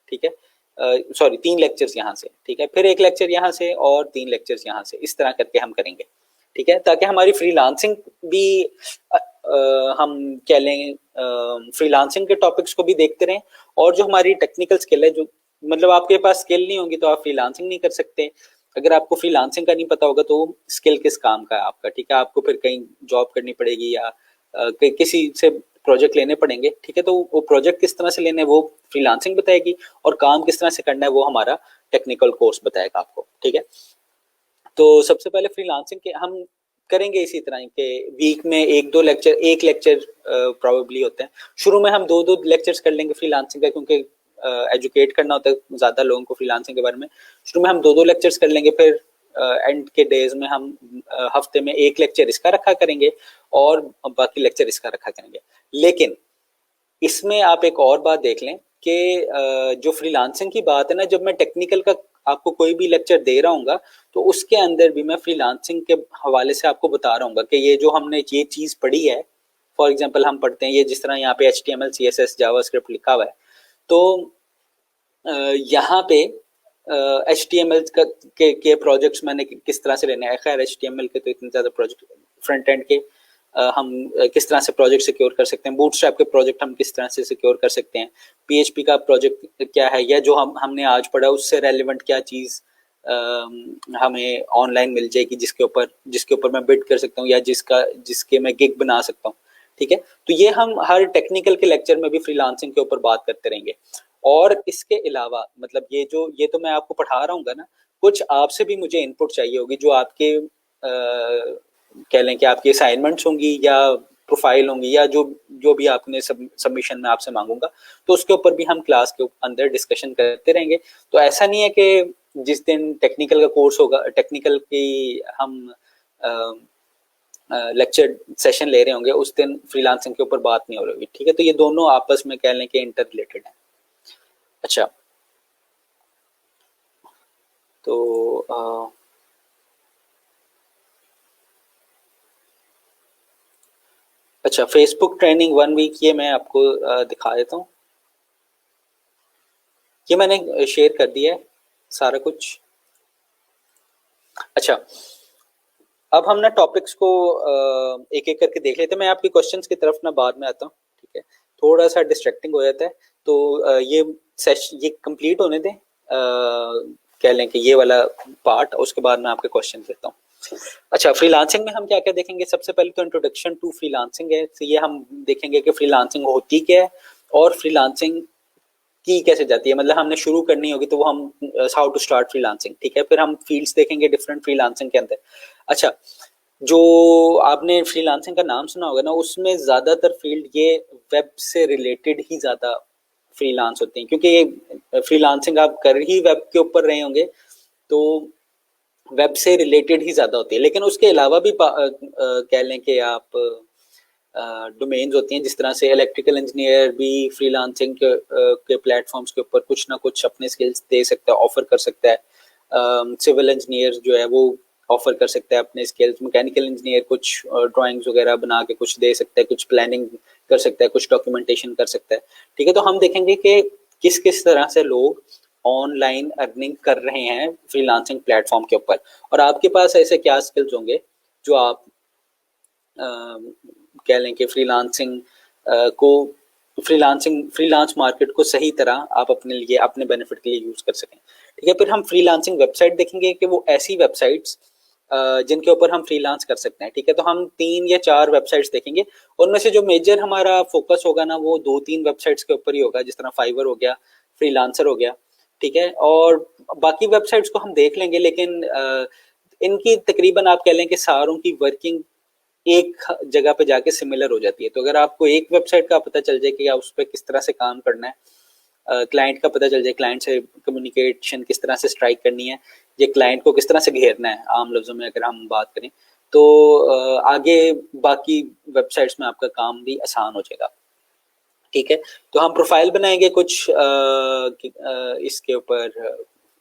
ठीक है, सॉरी 3 लेक्चर्स यहाँ से, ठीक है, फिर एक लेक्चर यहाँ से और 3 लेक्चर्स यहाँ से, इस तरह करके हम करेंगे, ठीक है, ताकि हमारी फ्रीलांसिंग भी हम क्या लें, फ्रीलांसिंग के टॉपिक्स को भी देखते रहें, और जो हमारी टेक्निकल स्किल है, जो मतलब आपके पास स्किल नहीं होगी तो आप फ्रीलांसिंग नहीं कर सकते। अगर आपको फ्रीलांसिंग का नहीं पता होगा तो स्किल किस काम का है आपका, ठीक है, आपको फिर कहीं जॉब करनी पड़ेगी या किसी से प्रोजेक्ट लेने पड़ेंगे, ठीक है। तो वो प्रोजेक्ट किस तरह से लेने वो फ्रीलांसिंग बताएगी, और काम किस तरह से करना है वो हमारा टेक्निकल कोर्स बताएगा आपको, ठीक है। तो सबसे पहले फ्रीलांसिंग के हम करेंगे इसी तरह के वीक में एक लेक्चर प्रोबेबली होते हैं। शुरू में हम 2 लेक्चर्स कर लेंगे फ्रीलांसिंग का, क्योंकि एजुकेट करना होता है ज़्यादा लोगों को फ्रीलांसिंग के बारे में। शुरू में हम 2 लेक्चर्स कर लेंगे, फिर एंड के डेज में हम हफ्ते में 1 लेक्चर इसका रखा करेंगे और बाकी लेक्चर इसका रखा करेंगे। लेकिन इसमें आप एक और बात देख लें कि जो फ्रीलांसिंग की बात है ना, जब मैं टेक्निकल का आपको कोई भी लेक्चर दे रहा हूँ तो उसके अंदर भी मैं फ्रीलांसिंग के हवाले से आपको बता रहा हूँ कि ये जो हमने ये चीज़ पढ़ी है, फॉर एग्जांपल हम पढ़ते हैं ये जिस तरह यहाँ पे HTML CSS जावास्क्रिप्ट लिखा हुआ है, तो यहाँ पे HTML के प्रोजेक्ट्स मैंने किस तरह से लेने हैं। खैर HTML के तो इतने ज़्यादा प्रोजेक्ट, फ्रंट एंड के हम किस तरह से प्रोजेक्ट सिक्योर कर सकते हैं, बूटस्ट्रैप के प्रोजेक्ट हम किस तरह से सिक्योर कर सकते हैं, PHP का प्रोजेक्ट क्या है, या जो हमने आज पढ़ा उससे रेलिवेंट क्या चीज़ हमें ऑनलाइन मिल जाएगी जिसके ऊपर मैं बिड कर सकता हूँ, या जिसके मैं गिग बना सकता हूँ, ठीक है। तो ये हम हर टेक्निकल के लेक्चर में भी फ्रीलांसिंग के ऊपर बात करते रहेंगे। और इसके अलावा मतलब ये तो मैं आपको पढ़ा रहा हूँ ना, कुछ आपसे भी मुझे इनपुट चाहिए होगी, जो आपके कह लें कि आपकी असाइनमेंट्स होंगी या प्रोफाइल होंगी, या जो भी आपने सबमिशन में आपसे मांगूंगा, तो उसके ऊपर भी हम क्लास के अंदर डिस्कशन करते रहेंगे। तो ऐसा नहीं है कि जिस दिन टेक्निकल का कोर्स होगा, टेक्निकल की हम लेक्चर सेशन ले रहे होंगे, उस दिन फ्रीलांसिंग के ऊपर बात नहीं हो रही, ठीक है। तो ये दोनों आपस में कह लें कि इंटर रिलेटेड है। अच्छा, तो अच्छा, फेसबुक ट्रेनिंग 1 वीक, ये मैं आपको दिखा देता हूँ। ये मैंने शेयर कर दिया है सारा कुछ। अच्छा, अब हम ना टॉपिक्स को एक एक करके देख लेते हैं। मैं आपके क्वेश्चंस की तरफ ना बाद में आता हूँ, ठीक है, थोड़ा सा डिस्ट्रैक्टिंग हो जाता है, तो ये कंप्लीट होने दें, कह लें कि ये वाला पार्ट, उसके बाद मैं आपके क्वेश्चन देता हूँ। अच्छा, फ्रीलांसिंग में हम क्या क्या देखेंगे। सबसे पहले तो इंट्रोडक्शन टू फ्रीलांसिंग है, तो ये हम देखेंगे कि फ्रीलांसिंग होती क्या है और फ्रीलांसिंग की कैसे जाती है, मतलब हमने शुरू करनी होगी तो वो हम हाउ टू स्टार्ट फ्रीलांसिंग, ठीक है। फिर हम फील्ड्स देखेंगे डिफरेंट फ्रीलांसिंग के अंदर। अच्छा, जो आपने फ्रीलांसिंग का नाम सुना होगा ना, उसमें ज़्यादातर फील्ड ये वेब से रिलेटेड ही ज़्यादा फ्रीलांस होते हैं, क्योंकि ये फ्रीलांसिंग आप कर ही वेब के ऊपर रहे होंगे, तो वेब से रिलेटेड ही ज़्यादा होती है। लेकिन उसके अलावा भी कह लें कि आप डोमेन्स होती हैं, जिस तरह से इलेक्ट्रिकल इंजीनियर भी फ्रीलांसिंग के प्लेटफॉर्म्स के ऊपर कुछ ना कुछ अपने स्किल्स दे सकता है, ऑफर कर सकता है। सिविल इंजीनियर जो है वो ऑफर कर सकता है अपने स्किल्स। मैकेनिकल इंजीनियर कुछ ड्राइंग्स वगैरह बना के कुछ दे सकता है, कुछ प्लानिंग कर सकता है, कुछ डॉक्यूमेंटेशन कर सकता है, ठीक है। तो हम देखेंगे कि किस किस तरह से लोग ऑनलाइन अर्निंग कर रहे हैं फ्रीलांसिंग प्लेटफॉर्म के ऊपर, और आपके पास ऐसे क्या स्किल्स होंगे जो आप कह लें कि फ्रीलांस मार्केट को सही तरह आप अपने लिए, अपने बेनिफिट के लिए यूज कर सकें। ठीक है, फिर हम फ्रीलांसिंग वेबसाइट देखेंगे कि वो ऐसी वेबसाइट्स जिनके ऊपर हम फ्रीलांस कर सकते हैं। ठीक है, तो हम 3 या 4 वेबसाइट्स देखेंगे, उनमें से जो मेजर हमारा फोकस होगा ना वो 2-3 वेबसाइट्स के ऊपर ही होगा, जिस तरह फाइवर हो गया, फ्रीलांसर हो गया। ठीक है, और बाकी वेबसाइट्स को हम देख लेंगे, लेकिन इनकी तकरीबन आप कह लें कि सारों की वर्किंग एक जगह पे जाके सिमिलर हो जाती है। तो अगर आपको एक वेबसाइट का पता चल जाए कि उस पर किस तरह से काम करना है, क्लाइंट का पता चल जाए, क्लाइंट से कम्युनिकेशन किस तरह से स्ट्राइक करनी है, ये क्लाइंट को किस तरह से घेरना है, आम लफ्जों में अगर हम बात करें, तो आगे बाकी वेबसाइट्स में आपका काम भी आसान हो जाएगा। ठीक है, तो हम प्रोफाइल बनाएंगे कुछ इसके ऊपर,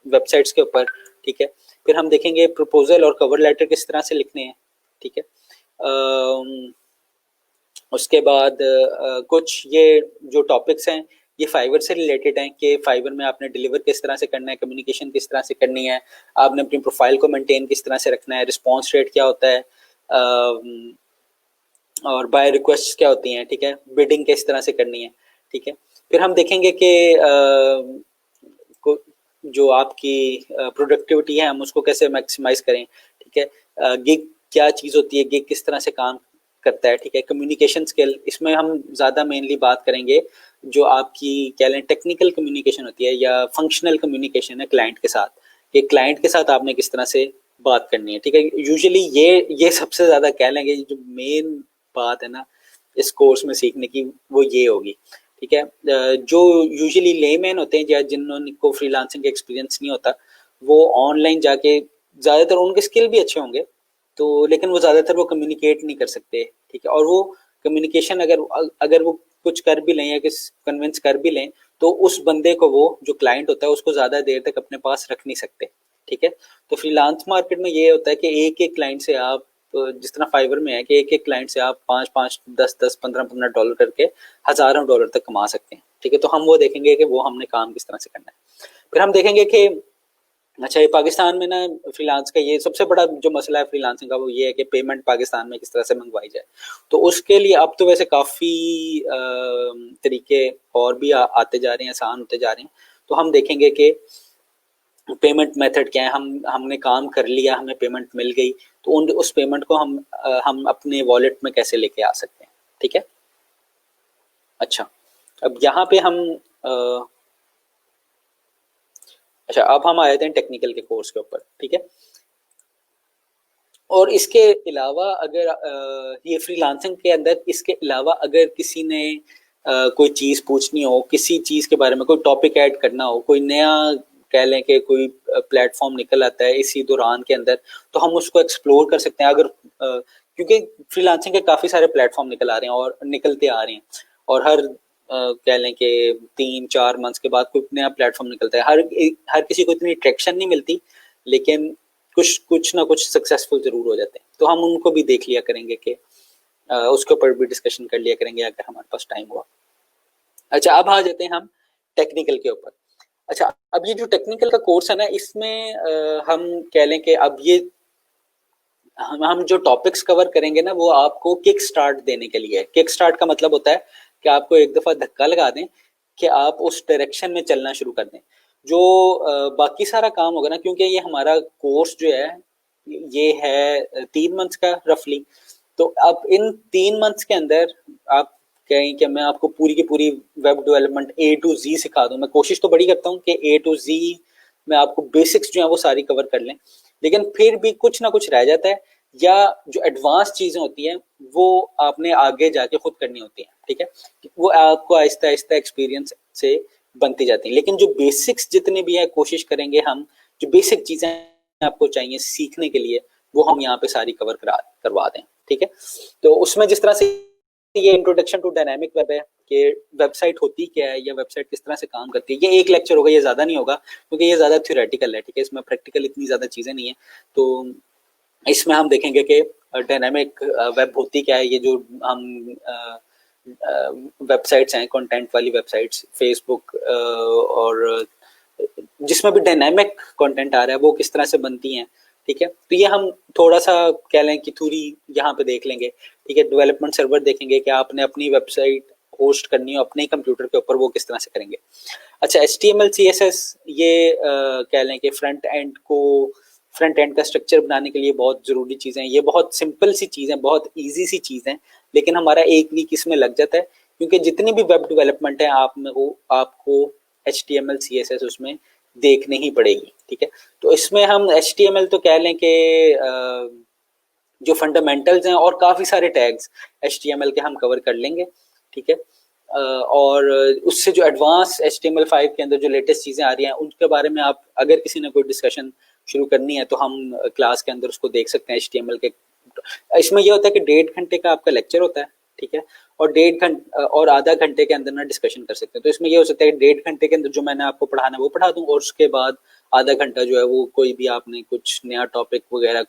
वेबसाइट्स के ऊपर। ठीक है, फिर हम देखेंगे प्रपोजल और कवर लेटर किस तरह से लिखने हैं। ठीक है, उसके बाद कुछ ये जो टॉपिक्स हैं ये फाइवर से रिलेटेड हैं कि फाइवर में आपने डिलीवर किस तरह से करना है, कम्युनिकेशन किस तरह से करनी है, आपने अपनी प्रोफाइल को मेंटेन किस तरह से रखना है, रिस्पांस रेट क्या होता है, और बाय रिक्वेस्ट क्या होती हैं। ठीक है, बिडिंग किस तरह से करनी है। ठीक है, फिर हम देखेंगे कि जो आपकी प्रोडक्टिविटी है हम उसको कैसे मैक्सिमाइज करें। ठीक है, गिग क्या चीज़ होती है, गिग किस तरह से काम करता है। ठीक है, कम्युनिकेशन स्किल, इसमें हम ज़्यादा मेनली बात करेंगे जो आपकी कह लें टेक्निकल कम्युनिकेशन होती है या फंक्शनल कम्युनिकेशन है क्लाइंट के साथ, कि क्लाइंट के साथ आपने किस तरह से बात करनी है। ठीक है, यूजुअली ये सबसे ज़्यादा कह लेंगे जो मेन बात है ना इस कोर्स में सीखने की, वो ये होगी। ठीक है, जो यूजुअली लेमैन होते हैं या जिनको फ्रीलांसिंग का एक्सपीरियंस नहीं होता, वो ऑनलाइन जाके ज़्यादातर उनके स्किल भी अच्छे होंगे तो, लेकिन वो ज़्यादातर वो कम्युनिकेट नहीं कर सकते। ठीक है, और वो कम्युनिकेशन अगर वो कुछ कर भी लें या कन्विंस कर भी लें तो उस बंदे को, वो जो क्लाइंट होता है उसको ज़्यादा देर तक अपने पास रख नहीं सकते। ठीक है, तो फ्रीलांस मार्केट में ये होता है कि एक एक क्लाइंट से आप, जिस तरह फाइवर में है कि एक एक क्लाइंट से आप 5-5, 10-10, 15-15 डॉलर करके हज़ारों डॉलर तक कमा सकते हैं। ठीक है, तो हम वो देखेंगे कि वो हमने काम किस तरह से करना है। फिर हम देखेंगे कि अच्छा, ये पाकिस्तान में ना फ्रीलांस का ये सबसे बड़ा जो मसला है फ्रीलांसिंग का, वो ये है कि पेमेंट पाकिस्तान में किस तरह से मंगवाई जाए। तो उसके लिए अब तो वैसे काफ़ी तरीके और भी आते जा रहे हैं, आसान होते जा रहे हैं। तो हम देखेंगे कि पेमेंट मेथड क्या है, हमने काम कर लिया, हमें पेमेंट मिल गई, तो उस पेमेंट को हम अपने वॉलेट में कैसे लेके आ सकते हैं। ठीक है, अच्छा, अब यहाँ पे हम अच्छा, अब हम आए थे टेक्निकल के कोर्स के ऊपर। ठीक है, और इसके अलावा अगर ये फ्रीलांसिंग के अंदर इसके अलावा अगर किसी ने कोई चीज़ पूछनी हो, किसी चीज़ के बारे में कोई टॉपिक ऐड करना हो, कोई नया कह लें कि कोई प्लेटफॉर्म निकल आता है इसी दौरान के अंदर, तो हम उसको एक्सप्लोर कर सकते हैं। अगर क्योंकि फ्रीलांसिंग के काफ़ी सारे प्लेटफॉर्म निकल आ रहे हैं और निकलते आ रहे हैं, और हर कह लें कि 3-4 मंथ्स के बाद कोई नया प्लेटफॉर्म निकलता है। हर किसी को इतनी ट्रैक्शन नहीं मिलती, लेकिन कुछ ना कुछ सक्सेसफुल जरूर हो जाते हैं। तो हम उनको भी देख लिया करेंगे कि उसके ऊपर भी डिस्कशन कर लिया करेंगे अगर हमारे पास टाइम हुआ। अच्छा, अब आ जाते हैं हम टेक्निकल के ऊपर। अच्छा, अब ये जो टेक्निकल का कोर्स है ना, इसमें हम कह लें कि अब ये हम जो टॉपिक्स कवर करेंगे ना, वो आपको किक स्टार्ट देने के लिए। किक स्टार्ट का मतलब होता है कि आपको एक दफ़ा धक्का लगा दें कि आप उस डायरेक्शन में चलना शुरू कर दें। जो बाकी सारा काम होगा ना, क्योंकि ये हमारा कोर्स जो है ये है 3 मंथ्स का रफली, तो अब इन 3 मंथ्स के अंदर आप कहें कि मैं आपको पूरी की पूरी web development A to Z सिखा दूं। मैं कोशिश तो बड़ी करता हूं कि A to Z में आपको बेसिक्स जो है वो सारी कवर कर लें, लेकिन फिर भी कुछ ना कुछ रह जाता है, या जो एडवांस चीज़ें होती हैं वो आपने आगे जाके खुद करनी होती हैं। ठीक है, वो आपको आहिस्ता आहिस्ता एक्सपीरियंस से बनती जाती हैं, लेकिन जो बेसिक्स जितने भी है कोशिश करेंगे हम, जो बेसिक चीज़ें आपको चाहिए सीखने के लिए, वो हम यहाँ पे सारी कवर करवा दें। ठीक है, तो उसमें जिस तरह से ये इंट्रोडक्शन टू डायनामिक वेब है कि वेबसाइट होती क्या है या वेबसाइट किस तरह से काम करती है, ये एक लेक्चर होगा, ये ज़्यादा नहीं होगा क्योंकि ये ज़्यादा थ्योरेटिकल है। ठीक है, इसमें प्रैक्टिकल इतनी ज़्यादा चीज़ें नहीं है। तो इसमें हम देखेंगे कि डायनामिक वेब होती क्या है, ये जो हम वेबसाइट्स हैं, कंटेंट वाली वेबसाइट्स, फेसबुक और जिसमें भी डायनामिक कंटेंट आ रहा है वो किस तरह से बनती हैं, ठीक है। तो ये हम थोड़ा सा कह लें कि थ्योरी यहाँ पे देख लेंगे, ठीक है। डेवलपमेंट सर्वर देखेंगे कि आपने अपनी वेबसाइट होस्ट करनी हो अपने कंप्यूटर के ऊपर, वो किस तरह से करेंगे। अच्छा, HTML CSS ये कह लें कि फ्रंट एंड का स्ट्रक्चर बनाने के लिए बहुत ज़रूरी चीज़ें हैं। ये बहुत सिंपल सी चीज़ें, बहुत ईजी सी चीज़ें, लेकिन हमारा एक वीक इसमें लग जाता है, क्योंकि जितनी भी वेब डेवलपमेंट है आपको HTML CSS उसमें देखनी ही पड़ेगी, ठीक है। तो इसमें हम HTML तो कह लें कि जो फंडामेंटल्स हैं और काफ़ी सारे टैग्स HTML के हम कवर कर लेंगे, ठीक है। और उससे जो एडवांस HTML5 के अंदर जो लेटेस्ट चीज़ें आ रही हैं उनके बारे में आप अगर किसी ने कोई डिस्कशन शुरू करनी है तो हम क्लास के अंदर उसको देख सकते हैं HTML के। इसमें यह होता है कि 1.5 घंटे का आपका लेक्चर होता है, ठीक है, और 1.5 घंटे और आधा घंटे के अंदर ना डिस्कशन कर सकते हैं। तो इसमें यह हो सकता है कि 1.5 घंटे के अंदर जो मैंने आपको पढ़ाना है वो पढ़ा दूँ, और उसके बाद आधा घंटा जो है वो कोई भी आपने कुछ नया टॉपिक वगैरह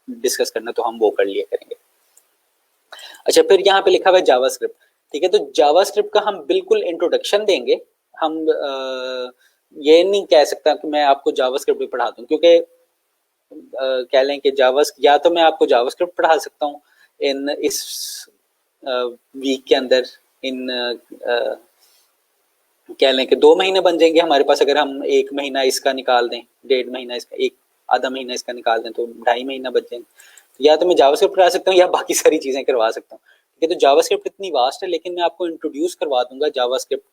डिस्कस करना तो हम वो कर लिया करेंगे। अच्छा, फिर यहाँ पे लिखा हुआ है जावास्क्रिप्ट, ठीक है। तो जावास्क्रिप्ट का हम बिल्कुल इंट्रोडक्शन देंगे। हम ये नहीं कह सकता कि मैं आपको जावास्क्रिप्ट भी पढ़ा दूं, क्योंकि कह लें कि या तो मैं आपको जावास्क्रिप्ट पढ़ा सकता हूँ इस वीक के अंदर, कह लें कि 2 महीने बन जाएंगे हमारे पास अगर हम 1 महीना इसका निकाल दें, 1.5 महीना इसका, आधा महीना इसका निकाल दें तो 2.5 महीना बच जाएंगे। या तो मैं जावास्क्रिप्ट करा सकता हूँ या बाकी सारी चीज़ें करवा सकता हूँ, ठीक है। तो जावास्क्रिप्ट इतनी वास्ट है, लेकिन मैं आपको इंट्रोड्यूस करवा दूंगा जावास्क्रिप्ट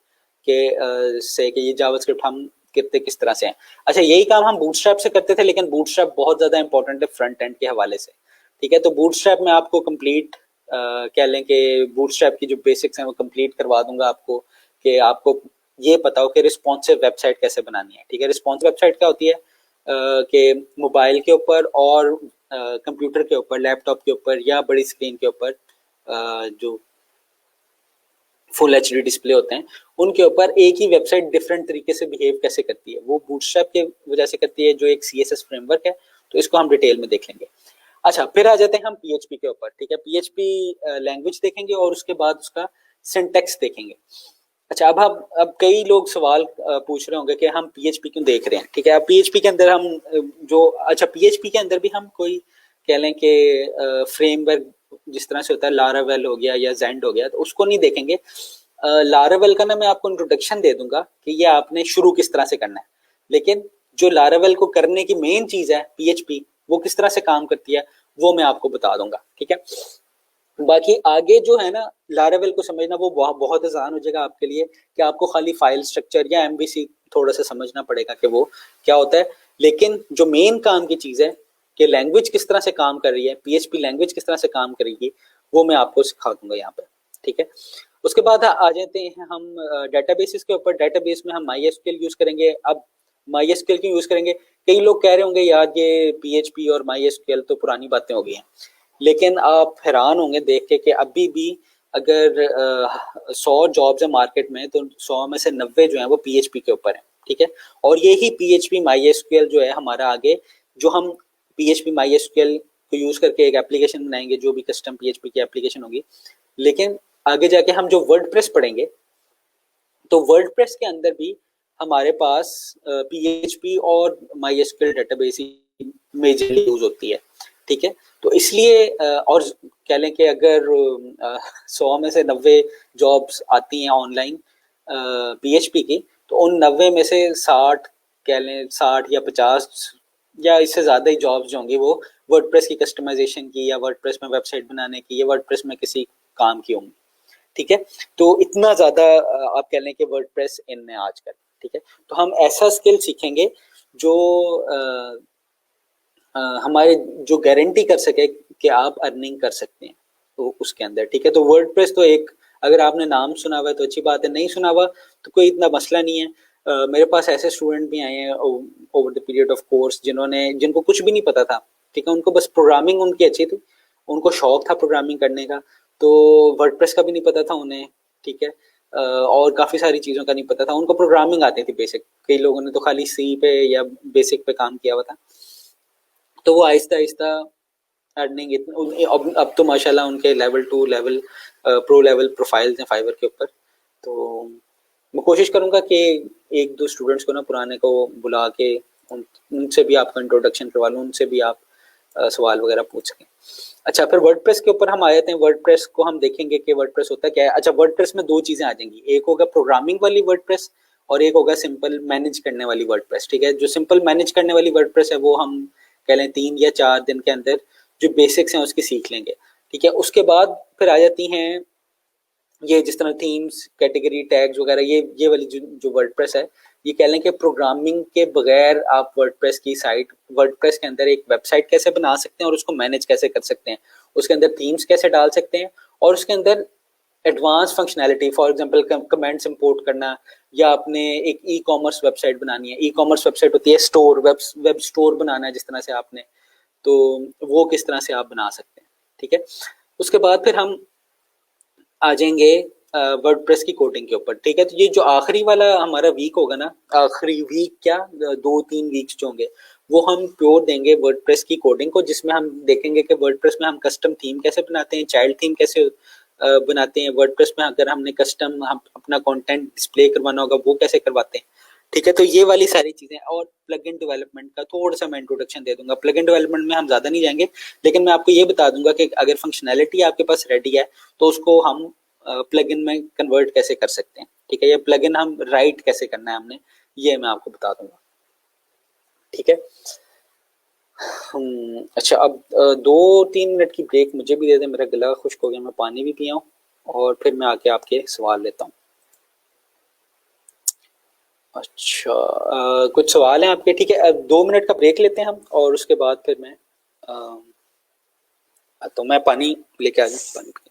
के से कि ये जावास्क्रिप्ट हम करते किस तरह से हैं। अच्छा, यही काम हम बूटस्ट्रैप से करते थे, लेकिन बूटस्ट्रैप बहुत ज़्यादा इंपॉर्टेंट है फ्रंट एंड के हवाले से, ठीक है। तो बूटस्ट्रैप में आपको कंप्लीट कह लें कि बूटस्ट्रैप की जो बेसिक्स हैं वो कंप्लीट करवा दूंगा आपको, कि आपको ये पता हो कि रिस्पॉन्सिव वेबसाइट कैसे बनानी है, ठीक है। रिस्पॉन्सिव वेबसाइट क्या होती है कि मोबाइल के ऊपर और कंप्यूटर के ऊपर, लैपटॉप के ऊपर या बड़ी स्क्रीन के ऊपर जो फुल HD डिस्प्ले होते हैं उनके ऊपर एक ही वेबसाइट डिफरेंट तरीके से बिहेव कैसे करती है, वो बूटस्ट्रैप के वजह से करती है, जो एक CSS फ्रेमवर्क है। तो इसको हम डिटेल में देख लेंगे। अच्छा, फिर आ जाते हैं हम PHP के ऊपर, ठीक है। PHP लैंग्वेज देखेंगे और उसके बाद उसका सिंटैक्स देखेंगे। अच्छा, अब कई लोग सवाल पूछ रहे होंगे कि हम PHP क्यों देख रहे हैं, ठीक है। अब PHP के अंदर हम PHP के अंदर भी हम कोई कह लें कि फ्रेमवर्क जिस तरह से होता है, लारावेल हो गया या जेंड हो गया, तो उसको नहीं देखेंगे। लारावेल का ना मैं आपको इंट्रोडक्शन दे दूंगा कि ये आपने शुरू किस तरह से करना है, लेकिन जो लारावेल को करने की मेन चीज है PHP, वो किस तरह से काम करती है वो मैं आपको बता दूंगा, ठीक है। बाकी आगे जो है ना, लारावेल को समझना वो बहुत आसान हो जाएगा आपके लिए, कि आपको खाली फाइल स्ट्रक्चर या MVC थोड़ा सा समझना पड़ेगा कि वो क्या होता है। लेकिन जो मेन काम की चीज़ है कि लैंग्वेज किस तरह से काम कर रही है, PHP लैंग्वेज किस तरह से काम करेगी, वो मैं आपको सिखा दूंगा यहाँ पे, ठीक है। उसके बाद आ जाते हैं हम डेटाबेसेस के ऊपर। डेटाबेस में हम MySQL यूज़ करेंगे। अब MySQL क्यों यूज़ करेंगे? कई लोग कह रहे होंगे यार ये PHP और MySQL तो पुरानी बातें हो गई हैं, लेकिन आप हैरान होंगे देख के कि अभी भी अगर 100 जॉब्स है मार्केट में, तो 100 में से 90 जो है वो PHP के ऊपर है, ठीक है। और यही PHP MySQL जो है हमारा आगे, जो हम PHP MySQL को यूज करके एक एप्लीकेशन बनाएंगे, जो भी कस्टम PHP की एप्लीकेशन होगी। लेकिन आगे जाके हम जो वर्डप्रेस पढ़ेंगे, तो वर्डप्रेस के अंदर भी हमारे पास PHP और MySQL डेटाबेस मेजरली यूज होती है, ठीक है। तो इसलिए और कह लें कि अगर 100 में से 90 जॉब्स आती हैं ऑनलाइन PHP की, तो उन 90 में से 60 कह लें 60 या 50 या इससे ज़्यादा ही जॉब्स जो होंगी वो वर्डप्रेस की कस्टमाइजेशन की, या वर्डप्रेस में वेबसाइट बनाने की, या वर्डप्रेस में किसी काम की होंगी, ठीक है। तो इतना ज़्यादा आप कह लें कि वर्डप्रेस इन है आजकल, ठीक है। तो हम ऐसा स्किल सीखेंगे जो हमारे जो गारंटी कर सके कि आप अर्निंग कर सकते हैं तो उसके अंदर, ठीक है। तो वर्डप्रेस तो एक, अगर आपने नाम सुना हुआ है तो अच्छी बात है, नहीं सुना हुआ तो कोई इतना मसला नहीं है। मेरे पास ऐसे स्टूडेंट भी आए हैं over the period of course जिनको कुछ भी नहीं पता था, ठीक है। उनको बस प्रोग्रामिंग उनकी अच्छी थी, उनको शौक था प्रोग्रामिंग करने का, तो वर्डप्रेस का भी नहीं पता था उन्हें, ठीक है। और काफ़ी सारी चीज़ों का नहीं पता था, उनको प्रोग्रामिंग आती थी बेसिक। कई लोगों ने तो खाली C पे या बेसिक पे काम किया हुआ था। तो वो आहिस्ता आहिस्ता अर्निंग अब तो माशाल्लाह उनके level 2 level pro level profiles हैं फाइवर के ऊपर। तो मैं कोशिश करूंगा कि एक दो स्टूडेंट्स को ना पुराने को बुला के उनसे भी आपका इंट्रोडक्शन करवा लूँ, उनसे भी आप सवाल वगैरह पूछ सकें। अच्छा, फिर वर्डप्रेस के ऊपर हम आ जाते हैं। वर्डप्रेस को हम देखेंगे कि वर्डप्रेस होता क्या है। अच्छा, वर्डप्रेस में दो चीजें आ जाएंगी, एक होगा प्रोग्रामिंग वाली वर्डप्रेस और एक होगा सिंपल मैनेज करने वाली वर्डप्रेस। ठीक है, जो सिंपल मैनेज करने वाली वर्डप्रेस है वो हम कह लें 3 या 4 दिन के अंदर जो बेसिक्स हैं उसकी सीख लेंगे। ठीक है, उसके बाद फिर आ जाती हैं ये जिस तरह थीम्स, कैटेगरी, टैग्स वगैरह, ये वाली जो वर्डप्रेस है, ये कह लें कि प्रोग्रामिंग के बगैर आप वर्डप्रेस की साइट, वर्डप्रेस के अंदर एक वेबसाइट कैसे बना सकते हैं और उसको मैनेज कैसे कर सकते हैं, उसके अंदर थीम्स कैसे डाल सकते हैं और उसके अंदर advance functionality, for example comments import करना, या आपने एक ई कॉमर्स वेबसाइट बनानी है। ई कॉमर्स वेबसाइट होती है स्टोर, वेब स्टोर बनाना है जिस तरह से आपने, तो वो किस तरह से आप बना सकते हैं। ठीक है, उसके बाद फिर हम आ जाएंगे वर्डप्रेस की कोडिंग के ऊपर। ठीक है, तो ये जो आखिरी वाला हमारा वीक होगा ना, आखिरी वीक क्या 2-3 वीक्स जो होंगे वो हम प्योर देंगे वर्डप्रेस की कोडिंग को, जिसमें हम देखेंगे कि वर्डप्रेस में हम कस्टम थीम कैसे बनाते हैं, चाइल्ड थीम कैसे बनाते हैं, वर्डप्रेस में अगर हमने कस्टम हम अपना कंटेंट डिस्प्ले करवाना होगा वो कैसे करवाते हैं। ठीक है, तो ये वाली सारी चीजें, और प्लग इन डेवलपमेंट का थोड़ा सा मैं इंट्रोडक्शन दे दूंगा। प्लग इन डेवलपमेंट में हम ज्यादा नहीं जाएंगे, लेकिन मैं आपको ये बता दूंगा कि अगर फंक्शनैलिटी आपके पास रेडी है तो उसको हम प्लग इन में कन्वर्ट कैसे कर सकते हैं। ठीक है, ये प्लग इन हम राइट कैसे करना है हमने, ये मैं आपको बता दूंगा। ठीक है, अच्छा, अब 2-3 मिनट की ब्रेक मुझे भी दे दें, मेरा गला खुश्क हो गया, मैं पानी भी पिया हूँ और फिर मैं आके आपके सवाल लेता हूँ। अच्छा, कुछ सवाल हैं आपके? ठीक है, अब 2 मिनट का ब्रेक लेते हैं हम और उसके बाद फिर मैं तो मैं पानी लेके आ जाऊँ, पानी पी।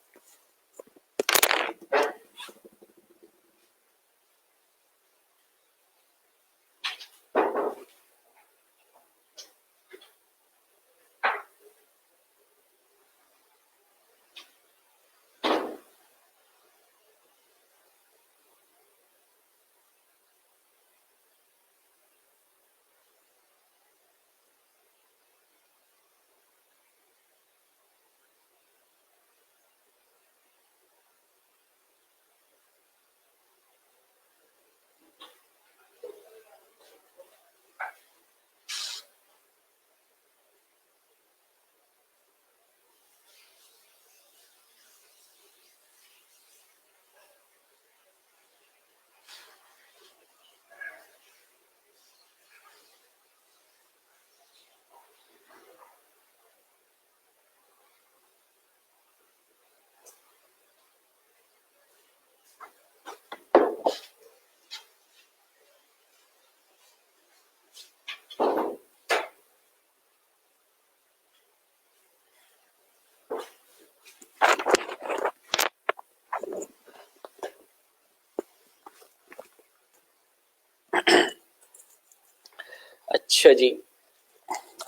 अच्छा जी,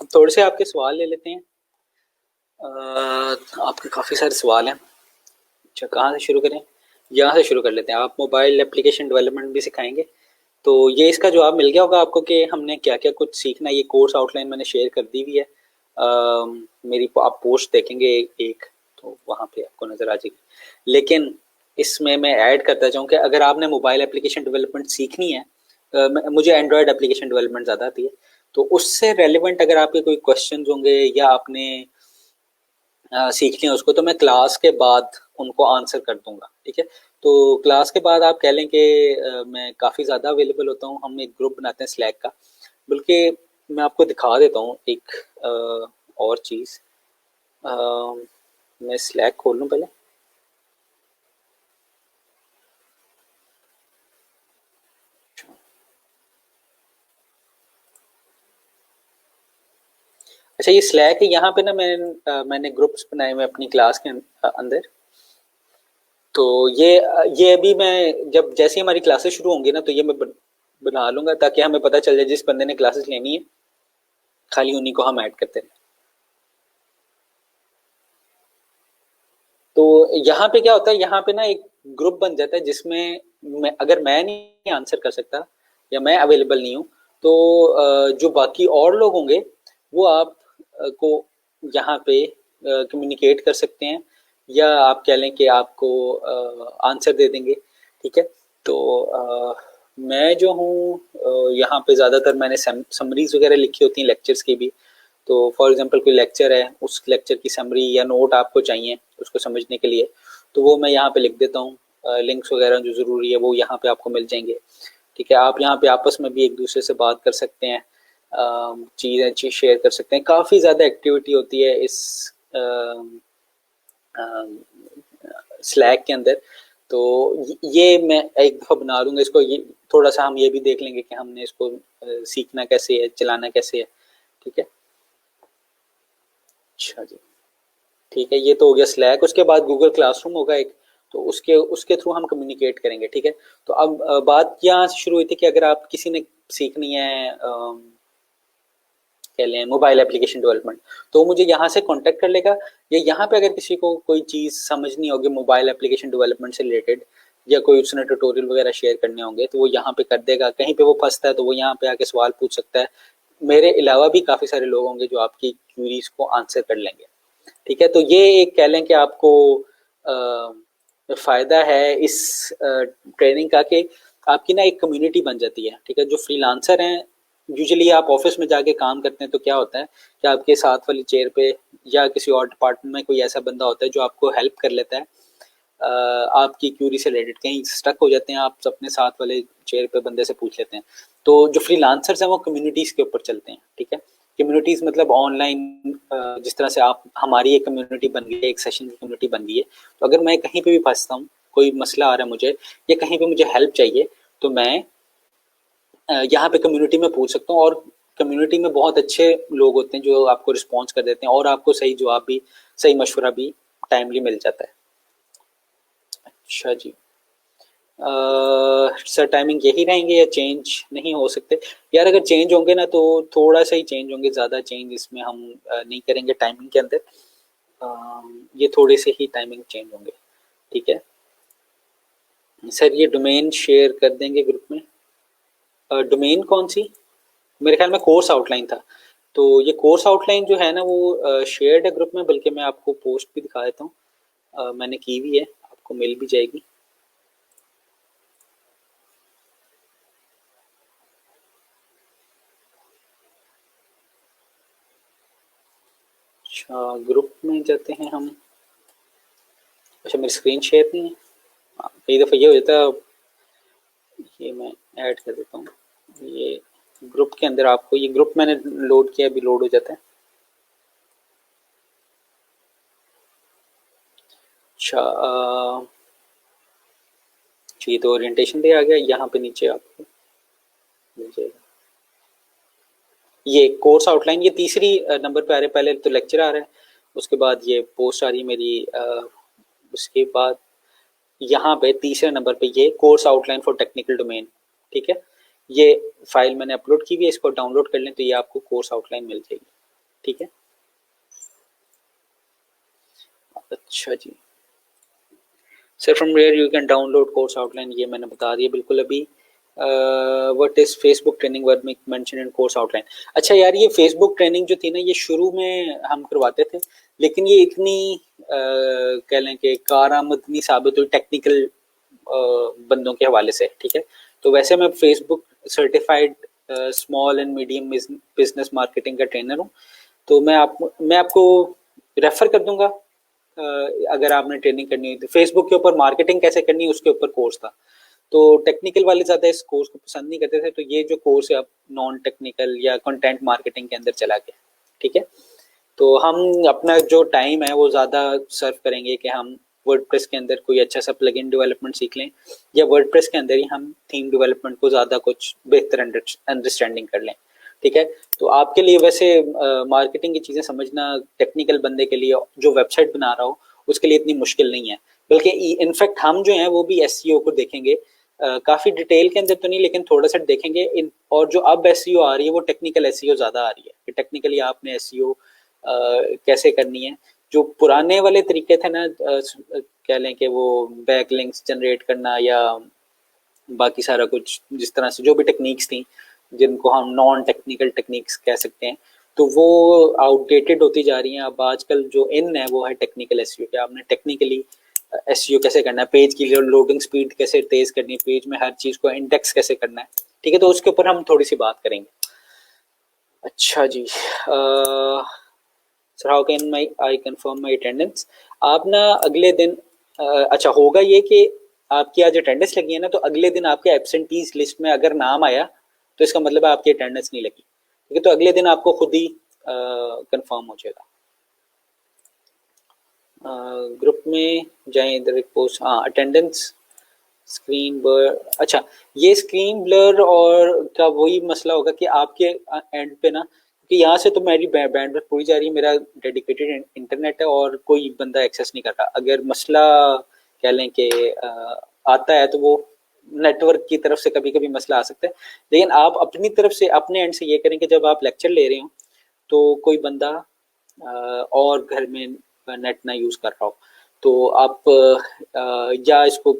अब थोड़े से आपके सवाल ले लेते हैं। आपके काफ़ी सारे सवाल हैं। अच्छा, कहाँ से शुरू करें? यहाँ से शुरू कर लेते हैं। आप मोबाइल एप्लीकेशन डेवलपमेंट भी सिखाएंगे, तो ये इसका जवाब मिल गया होगा आपको कि हमने क्या क्या कुछ सीखना है। ये कोर्स आउटलाइन मैंने शेयर कर दी हुई है, मेरी आप पोस्ट देखेंगे एक, तो वहाँ पे आपको नज़र आ जाएगी। लेकिन इसमें मैं ऐड करता चाहूँ कि अगर आपने मोबाइल एप्लीकेशन डेवलपमेंट सीखनी है, मुझे एंड्रॉयड एप्लीकेशन डेवलपमेंट ज़्यादा आती है, तो उससे रेलिवेंट अगर आपके कोई क्वेश्चन होंगे या आपने सीखनी है उसको, तो मैं क्लास के बाद उनको आंसर कर दूंगा। ठीक है, तो क्लास के बाद आप कह लें कि मैं काफ़ी ज़्यादा अवेलेबल होता हूँ। हम एक ग्रुप बनाते हैं स्लैक का, बल्कि मैं आपको दिखा देता हूँ एक और चीज़। मैं स्लैक खोल लूँ पहले। अच्छा, ये स्लैक है, यहाँ पे ना मैंने ग्रुप्स बनाए हुए अपनी क्लास के अंदर। तो ये अभी मैं जब जैसे ही हमारी क्लासेस शुरू होंगी ना, तो ये मैं बना लूंगा ताकि हमें पता चल जाए जिस बंदे ने क्लासेस लेनी है, खाली उन्हीं को हम ऐड करते हैं। तो यहाँ पे क्या होता है, यहाँ पे ना एक ग्रुप बन जाता है जिसमें अगर मैं नहीं आंसर कर सकता या मैं अवेलेबल नहीं हूँ, तो जो बाकी और लोग होंगे वो आप को यहाँ पे कम्युनिकेट कर सकते हैं, या आप कह लें कि आपको आंसर दे देंगे। ठीक है, तो मैं जो हूँ यहाँ पे ज़्यादातर मैंने समरीज वगैरह लिखी होती हैं लेक्चर्स की भी। तो फॉर एग्जांपल कोई लेक्चर है, उस लेक्चर की समरी या नोट आपको चाहिए उसको समझने के लिए, तो वो मैं यहाँ पे लिख देता हूँ। लिंक्स वगैरह जो ज़रूरी है वो यहाँ पे आपको मिल जाएंगे। ठीक है, आप यहाँ पे आपस में भी एक दूसरे से बात कर सकते हैं, चीज़ शेयर कर सकते हैं। काफ़ी ज़्यादा एक्टिविटी होती है इस स्लैक के अंदर। तो ये मैं एक दफ़ा बना लूँगा इसको। ये थोड़ा सा हम ये भी देख लेंगे कि हमने इसको सीखना कैसे है, चलाना कैसे है। ठीक है, अच्छा जी, ठीक है, ये तो हो गया स्लैक। उसके बाद गूगल क्लासरूम होगा एक, तो उसके थ्रू हम कम्युनिकेट करेंगे। ठीक है, तो अब बात यहाँ से शुरू हुई थी कि अगर आप किसी ने सीखनी है कह लें मोबाइल एप्लीकेशन डेवलपमेंट, तो मुझे यहाँ से कांटेक्ट कर लेगा। या यहाँ पे अगर किसी को कोई चीज़ समझनी होगी मोबाइल एप्लीकेशन डेवलपमेंट से रिलेटेड, या कोई उसने ट्यूटोरियल वगैरह शेयर करने होंगे, तो वो यहाँ पे कर देगा। कहीं पे वो फंसता है तो वो यहाँ पे आके सवाल पूछ सकता है। मेरे अलावा भी काफ़ी सारे लोग होंगे जो आपकी क्यूरीज को आंसर कर लेंगे। ठीक है, तो ये एक कह लें कि आपको फ़ायदा है इस ट्रेनिंग का कि आपकी ना एक कम्युनिटी बन जाती है। ठीक है, जो फ्रीलांसर हैं, यूजुअली आप ऑफिस में जाके काम करते हैं तो क्या होता है कि आपके साथ वाली चेयर पे या किसी और डिपार्टमेंट में कोई ऐसा बंदा होता है जो आपको हेल्प कर लेता है आपकी क्यूरी से रिलेटेड। कहीं स्टक हो जाते हैं आप, अपने साथ वाले चेयर पे बंदे से पूछ लेते हैं। तो जो फ्रीलांसर्स हैं वो कम्युनिटीज़ के ऊपर चलते हैं। ठीक है, कम्युनिटीज़ मतलब ऑनलाइन, जिस तरह से आप हमारी एक कम्युनिटी बन गई है, एक सेशन की कम्युनिटी बन गई है। तो अगर मैं कहीं पे भी फंसता हूँ, कोई मसला आ रहा है मुझे, या कहीं पे मुझे हेल्प चाहिए, तो मैं यहाँ पे कम्युनिटी में पूछ सकता हूँ। और कम्युनिटी में बहुत अच्छे लोग होते हैं जो आपको रिस्पॉन्स कर देते हैं और आपको सही जवाब भी, सही मशवरा भी टाइमली मिल जाता है। अच्छा जी, सर टाइमिंग यही रहेंगे या चेंज नहीं हो सकते? यार अगर चेंज होंगे ना तो थोड़ा सा ही चेंज होंगे, ज़्यादा चेंज इसमें हम नहीं करेंगे टाइमिंग के अंदर। ये थोड़े से ही टाइमिंग चेंज होंगे। ठीक है सर, ये डोमेन शेयर कर देंगे ग्रुप में। डोमेन कौन सी? मेरे ख्याल में कोर्स आउटलाइन था। तो ये कोर्स आउटलाइन जो है ना वो शेयर्ड है ग्रुप में, बल्कि मैं आपको पोस्ट भी दिखा देता हूँ, मैंने की हुई है, आपको मिल भी जाएगी। अच्छा, ग्रुप में जाते हैं हम। अच्छा, मेरी स्क्रीन शेयर नहीं है। कई दफ़ा ये हो जाता है, ये मैं ऐड कर देता हूँ। ये ग्रुप के अंदर आपको, ये ग्रुप मैंने लोड किया, अभी लोड हो जाता है। अच्छा, ये तो ओरिएंटेशन डे आ गया। यहाँ पे नीचे आपको मिल जाएगा ये कोर्स आउटलाइन। ये तीसरी नंबर पे आ रहा है। पहले तो लेक्चर आ रहा है, उसके बाद ये पोस्ट आ रही है मेरी, उसके बाद यहाँ पे तीसरे नंबर पे ये course outline for technical domain. ठीक है, ये फाइल मैंने अपलोड की हुई है, इसको डाउनलोड कर लें तो ये आपको कोर्स आउटलाइन मिल जाएगी। ठीक है, अच्छा जी sir, from where you can download course outline, ये मैंने बता दिया बिल्कुल अभी। What is Facebook training word में मेंशन इन कोर्स आउटलाइन। अच्छा यार, ये फेसबुक ट्रेनिंग जो थी ना, ये शुरू में हम करवाते थे, लेकिन ये इतनी कह लें कि कारआमद नहीं साबित हुई टेक्निकल बंदों के हवाले से। ठीक है, तो वैसे मैं Facebook certified small and medium business marketing का ट्रेनर हूँ। तो मैं आपको रेफर कर दूंगा अगर आपने ट्रेनिंग करनी हुई। तो फेसबुक के ऊपर मार्केटिंग कैसे करनी है उसके ऊपर कोर्स था। तो टेक्निकल वाले ज़्यादा इस कोर्स को पसंद नहीं करते थे, तो ये जो कोर्स है अब नॉन टेक्निकल या कंटेंट मार्केटिंग के अंदर चला गया। ठीक है, तो हम अपना जो टाइम है वो ज़्यादा सर्व करेंगे कि हम वर्डप्रेस के अंदर कोई अच्छा सा प्लगइन डेवलपमेंट सीख लें, या वर्डप्रेस के अंदर ही हम थीम डेवलपमेंट को ज़्यादा कुछ बेहतर अंडरस्टैंडिंग कर लें। ठीक है, तो आपके लिए वैसे मार्केटिंग की चीज़ें समझना टेक्निकल बंदे के लिए जो वेबसाइट बना रहा हो उसके लिए इतनी मुश्किल नहीं है। बल्कि इनफैक्ट हम जो हैं वो भी एसईओ को देखेंगे, काफ़ी डिटेल के अंदर तो नहीं लेकिन थोड़ा सा देखेंगे। और जो अब एसईओ आ रही है वो टेक्निकल एसईओ ज़्यादा आ रही है कि टेक्निकली आपने एसईओ कैसे करनी है। जो पुराने वाले तरीके थे ना, कह लें कि वो बैकलिंक्स जनरेट करना या बाकी सारा कुछ, जिस तरह से जो भी टेक्निक्स थी जिनको हम नॉन टेक्निकल टेक्निक्स कह सकते हैं, तो वो आउटडेटेड होती जा रही हैं। अब आजकल जो इन है वो है टेक्निकल एसईओ, कि आपने टेक्निकली एसईओ कैसे करना है, पेज की लोडिंग स्पीड कैसे तेज करनी है, पेज में हर चीज को इंडेक्स कैसे करना है, ठीक है। तो उसके ऊपर हम थोड़ी सी बात करेंगे। अच्छा जी, sir how can I confirm my attendance. आप ना अगले दिन अच्छा होगा ये कि आपकी आज अटेंडेंस लगी है ना, तो अगले दिन आपके एब्सेंटीज लिस्ट में अगर नाम आया तो इसका मतलब है आपकी अटेंडेंस नहीं लगी, ठीक है। तो अगले दिन आपको खुद ही कंफर्म हो जाएगा। ग्रुप में जाएं, इधर एक पोस्ट, हाँ अटेंडेंस स्क्रीन ब्लर। अच्छा, ये स्क्रीन ब्लर और का वही मसला होगा कि आपके एंड पे ना, कि यहाँ से तो मेरी बैंडविड्थ पूरी जा रही है, मेरा डेडिकेटेड इंटरनेट है और कोई बंदा एक्सेस नहीं कर रहा। अगर मसला कह लें कि आता है तो वो नेटवर्क की तरफ से कभी कभी मसला आ सकता है। लेकिन आप अपनी तरफ से अपने एंड से ये करें कि जब आप लेक्चर ले रहे हो तो कोई बंदा और घर में नेट ना यूज़ कर रहा हो, तो आप या इसको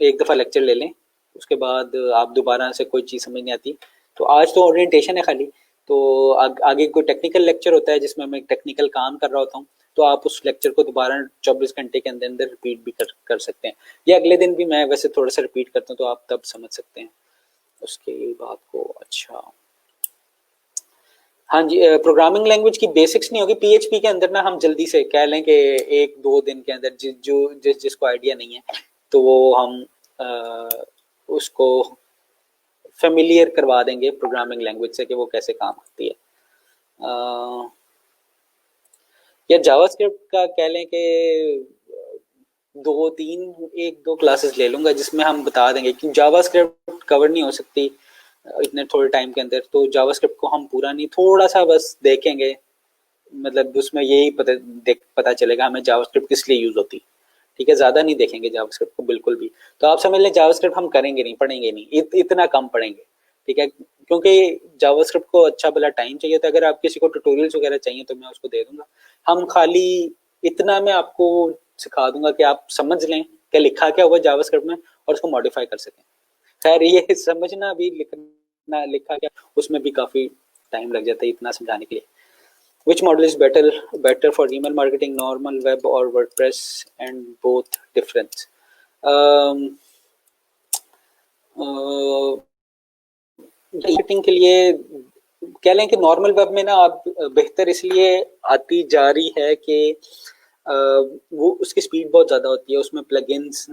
एक दफ़ा लेक्चर ले लें, उसके बाद आप दोबारा से कोई चीज़ समझ नहीं आती तो आज तो ओरिएंटेशन है खाली, तो आगे कोई टेक्निकल लेक्चर होता है जिसमें मैं टेक्निकल काम कर रहा होता हूँ, तो आप उस लेक्चर को दोबारा 24 घंटे के अंदर अंदर रिपीट भी कर सकते हैं, या अगले दिन भी मैं वैसे थोड़ा सा रिपीट करता हूँ तो आप तब समझ सकते हैं उसकी बात को। अच्छा हाँ जी, प्रोग्रामिंग लैंग्वेज की बेसिक्स नहीं होगी पीएचपी के अंदर ना, हम जल्दी से कह लें कि 1-2 दिन के अंदर जिसको आइडिया नहीं है तो वो हम उसको फेमिलियर करवा देंगे प्रोग्रामिंग लैंग्वेज से कि वो कैसे काम करती है। या जावास्क्रिप्ट का कह लें कि 1-2 क्लासेस ले लूंगा जिसमें हम बता देंगे कि जावास्क्रिप्ट कवर नहीं हो सकती इतने थोड़े टाइम के अंदर, तो जावास्क्रिप्ट को हम पूरा नहीं थोड़ा सा बस देखेंगे, मतलब उसमें यही पता चलेगा हमें जावास्क्रिप्ट किस लिए यूज होती, ठीक है। ज्यादा नहीं देखेंगे जावास्क्रिप्ट को बिल्कुल भी, तो आप समझ लें जावास्क्रिप्ट हम करेंगे नहीं, पढ़ेंगे नहीं, इतना कम पढ़ेंगे, ठीक है। क्योंकि जावास्क्रिप्ट को अच्छा भला टाइम चाहिए, तो अगर आप किसी को ट्यूटोरियल्स वगैरह चाहिए तो मैं उसको दे दूंगा। हम खाली इतना मैं आपको सिखा दूंगा कि आप समझ लें कि लिखा क्या हुआ जावास्क्रिप्ट में और उसको मॉडिफाई कर सकें। खैर ये समझना अभी लिखना लिखा क्या उसमें भी काफी टाइम लग जाता है इतना समझाने के लिए। Which model is better for email marketing, normal web or WordPress, and both different? Marketing के लिए कह लें कि नॉर्मल वेब में ना आप बेहतर इसलिए आती जा रही है कि वो उसकी स्पीड बहुत ज़्यादा होती है, उसमें प्लगइन्स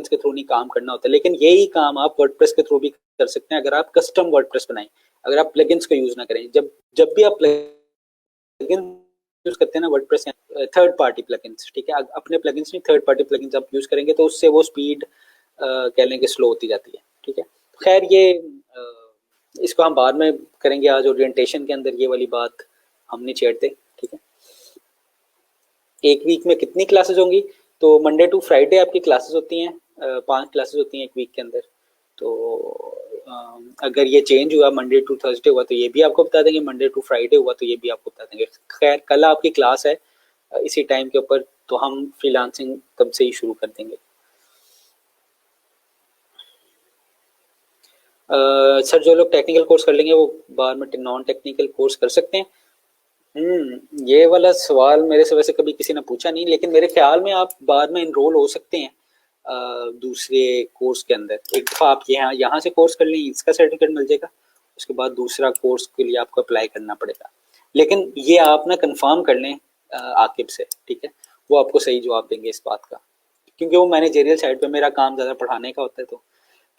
के थ्रू नहीं काम करना होता, लेकिन यही काम आप वर्डप्रेस के थ्रू भी कर सकते हैं अगर आप कस्टम वर्डप्रेस बनाएं, अगर आप प्लगइन्स को यूज़ ना करें। जब भी आप प्लगइन यूज़ करते हैं ना वर्डप्रेस, थर्ड पार्टी प्लगइन्स, ठीक है, अपने प्लगइन्स नहीं थर्ड पार्टी प्लगइन्स आप यूज़ करेंगे तो उससे वो स्पीड कह लें कि स्लो होती जाती है, ठीक है। खैर ये इसको हम बाद में करेंगे, आज ओरिएंटेशन के अंदर ये वाली बात हम नहीं छेड़ते, ठीक है। एक वीक में कितनी क्लासेस होंगी, तो मंडे टू फ्राइडे आपकी क्लासेस होती हैं, 5 क्लासेस होती हैं एक वीक के अंदर। तो अगर ये चेंज हुआ मंडे टू थर्सडे हुआ तो ये भी आपको बता देंगे, मंडे टू फ्राइडे हुआ तो ये भी आपको बता देंगे। खैर कल आपकी क्लास है इसी टाइम के ऊपर, तो हम फ्रीलांसिंग तब से ही शुरू कर देंगे। सर जो लोग टेक्निकल कोर्स कर लेंगे वो बाद में नॉन टेक्निकल कोर्स कर सकते हैं। ये वाला सवाल मेरे से वैसे कभी किसी ने पूछा नहीं, लेकिन मेरे ख्याल में आप बाद में इनरोल हो सकते हैं दूसरे कोर्स के अंदर। एक दफ़ा आप यहाँ से कोर्स कर लें, इसका सर्टिफिकेट मिल जाएगा, उसके बाद दूसरा कोर्स के लिए आपको अप्लाई करना पड़ेगा। लेकिन ये आप ना कंफर्म कर लें आकिब से, ठीक है, वो आपको सही जवाब देंगे इस बात का, क्योंकि वो मैनेजरियल साइड पे मेरा काम ज़्यादा पढ़ाने का होता है। तो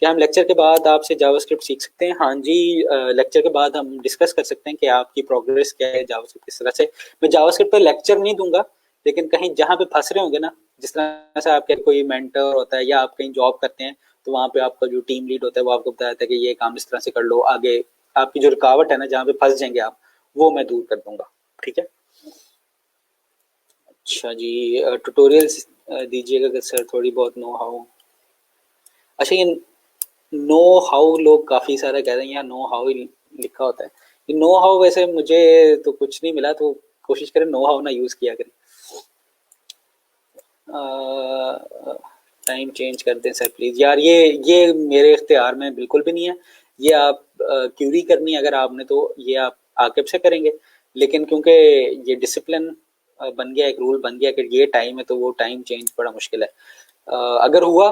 क्या हम लेक्चर के बाद आपसे जावास्क्रिप्ट सीख सकते हैं? हाँ जी, लेक्चर के बाद हम डिस्कस कर सकते हैं कि आपकी प्रोग्रेस क्या है जावास्क्रिप्ट किस तरह से। मैं जावास्क्रिप्ट पे लेक्चर नहीं दूंगा, लेकिन कहीं जहाँ पे फंस रहे होंगे ना, जिस तरह से आपके कोई मेंटर होता है या आप कहीं जॉब करते हैं तो वहाँ पे आपका जो टीम लीड होता है वो आपको बताता है कि ये काम इस तरह से कर लो, आगे आपकी जो रुकावट है ना जहाँ पे फंस जाएंगे आप, वो मैं दूर कर दूंगा, ठीक है। अच्छा जी, ट्यूटोरियल्स दीजिएगा सर, थोड़ी बहुत नो हाउ। अच्छा, ये नो हाउ लोग काफ़ी सारा कह रहे हैं, यहाँ नो हाउ ही लिखा होता है। ये नो हाउ वैसे मुझे तो कुछ नहीं मिला, तो कोशिश करें नो हाउ ना यूज़ किया करें। टाइम चेंज कर दें सर प्लीज़। यार ये मेरे इख्तियार में बिल्कुल भी नहीं है, ये आप क्यूरी करनी है अगर आपने तो ये आप आकिब से करेंगे, लेकिन क्योंकि ये डिसिप्लिन बन गया, एक रूल बन गया कि ये टाइम है तो वो टाइम चेंज बड़ा मुश्किल है। अगर हुआ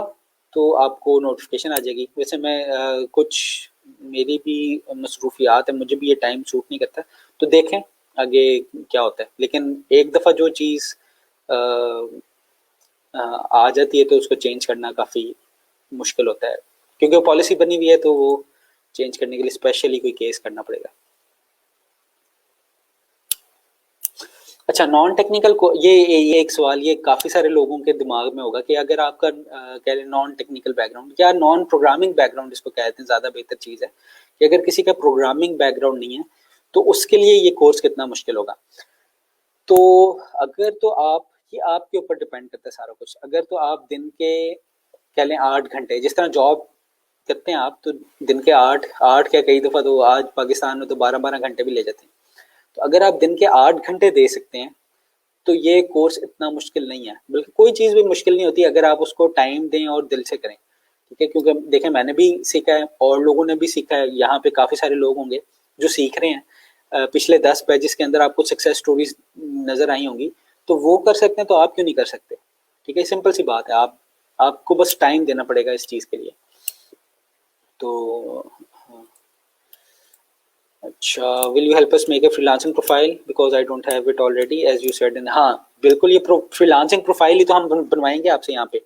तो आपको नोटिफिकेशन आ जाएगी। वैसे मैं कुछ मेरी भी मसरूफियात है, मुझे भी ये टाइम सूट नहीं करता, तो देखें आगे क्या होता है। लेकिन एक दफ़ा जो चीज़ आ जाती है तो उसको चेंज करना काफ़ी मुश्किल होता है, क्योंकि वो पॉलिसी बनी हुई है, तो वो चेंज करने के लिए स्पेशली कोई केस करना पड़ेगा। अच्छा, नॉन टेक्निकल को ये एक सवाल ये काफ़ी सारे लोगों के दिमाग में होगा कि अगर आपका कह लें नॉन टेक्निकल बैकग्राउंड या नॉन प्रोग्रामिंग बैकग्राउंड जिसको कहते हैं, ज़्यादा बेहतर चीज़ है कि अगर किसी का प्रोग्रामिंग बैकग्राउंड नहीं है तो उसके लिए ये कोर्स कितना मुश्किल होगा। तो अगर तो आप, ये आपके ऊपर डिपेंड करता है सारा कुछ। अगर तो आप दिन के कह लें 8 घंटे, जिस तरह जॉब करते हैं आप, तो दिन के 8 क्या, कई दफ़ा तो आज पाकिस्तान में तो 12-12 घंटे भी ले जाते हैं। तो अगर आप दिन के 8 घंटे दे सकते हैं तो ये कोर्स इतना मुश्किल नहीं है। बल्कि कोई चीज़ भी मुश्किल नहीं होती अगर आप उसको टाइम दें और दिल से करें, ठीक है। क्योंकि देखें, मैंने भी सीखा है और लोगों ने भी सीखा है, यहाँ पे काफ़ी सारे लोग होंगे जो सीख रहे हैं। पिछले 10 बैचेस के अंदर आपको सक्सेस स्टोरीज नज़र आई होंगी, तो वो कर सकते हैं तो आप क्यों नहीं कर सकते, ठीक है। सिंपल सी बात है, आपको बस टाइम देना पड़ेगा इस चीज़ के लिए। तो अच्छा, will you help us make a freelancing profile because I don't have it already as you said in. हाँ बिल्कुल, ये फ्रीलांसिंग प्रोफाइल ही तो हम बनवाएंगे आपसे यहाँ पे।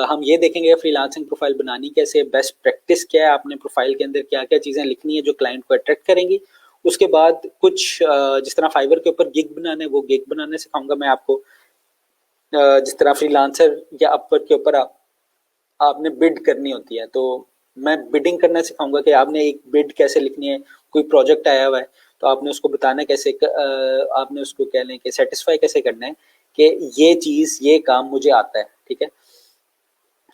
हम ये देखेंगे फ्रीलांसिंग प्रोफाइल बनानी कैसे, बेस्ट प्रैक्टिस क्या है, आपने प्रोफाइल के अंदर क्या क्या चीज़ें लिखनी है जो क्लाइंट को अट्रैक्ट करेंगी। उसके बाद कुछ जिस तरह फाइवर के ऊपर गिग बनाने, वो गिग बनाने सिखाऊंगा मैं आपको। जिस तरह फ्रीलांसर या अपवर्क के ऊपर आपने बिड करनी होती है, तो मैं बिडिंग करना सिखाऊंगा कि आपने एक बिड कैसे लिखनी है। कोई प्रोजेक्ट आया हुआ है तो आपने उसको बताना कैसे, आपने उसको कह लें कि सेटिस्फाई कैसे करना है कि ये चीज़, ये काम मुझे आता है, ठीक है।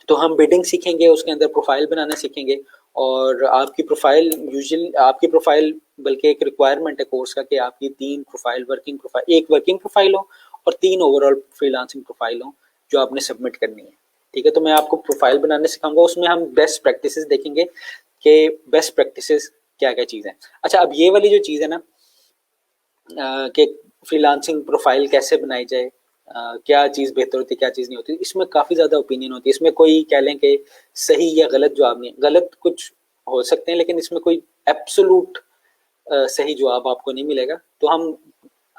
तो हम बिडिंग सीखेंगे, उसके अंदर प्रोफाइल बनाना सीखेंगे। और आपकी प्रोफाइल यूजुअली, आपकी प्रोफाइल बल्कि एक रिक्वायरमेंट है कोर्स का कि आपकी 3 प्रोफाइल, वर्किंग प्रोफाइल, एक वर्किंग प्रोफाइल हो और 3 ओवरऑल फ्रीलांसिंग प्रोफाइल हो जो आपने सबमिट करनी है, ठीक है। तो मैं आपको प्रोफाइल बनाने सिखाऊंगा, उसमें हम बेस्ट प्रैक्टिसेस देखेंगे कि बेस्ट प्रैक्टिसेस क्या क्या चीज़ है। अच्छा, अब ये वाली जो चीज़ है ना कि फ्रीलांसिंग प्रोफाइल कैसे बनाई जाए, क्या चीज़ बेहतर होती है, क्या चीज़ नहीं होती, इसमें काफ़ी ज़्यादा ओपिनियन होती है। इसमें कोई कह लें कि सही या गलत जवाब नहीं, गलत कुछ हो सकते हैं लेकिन इसमें कोई एब्सोलूट सही जवाब आपको नहीं मिलेगा। तो हम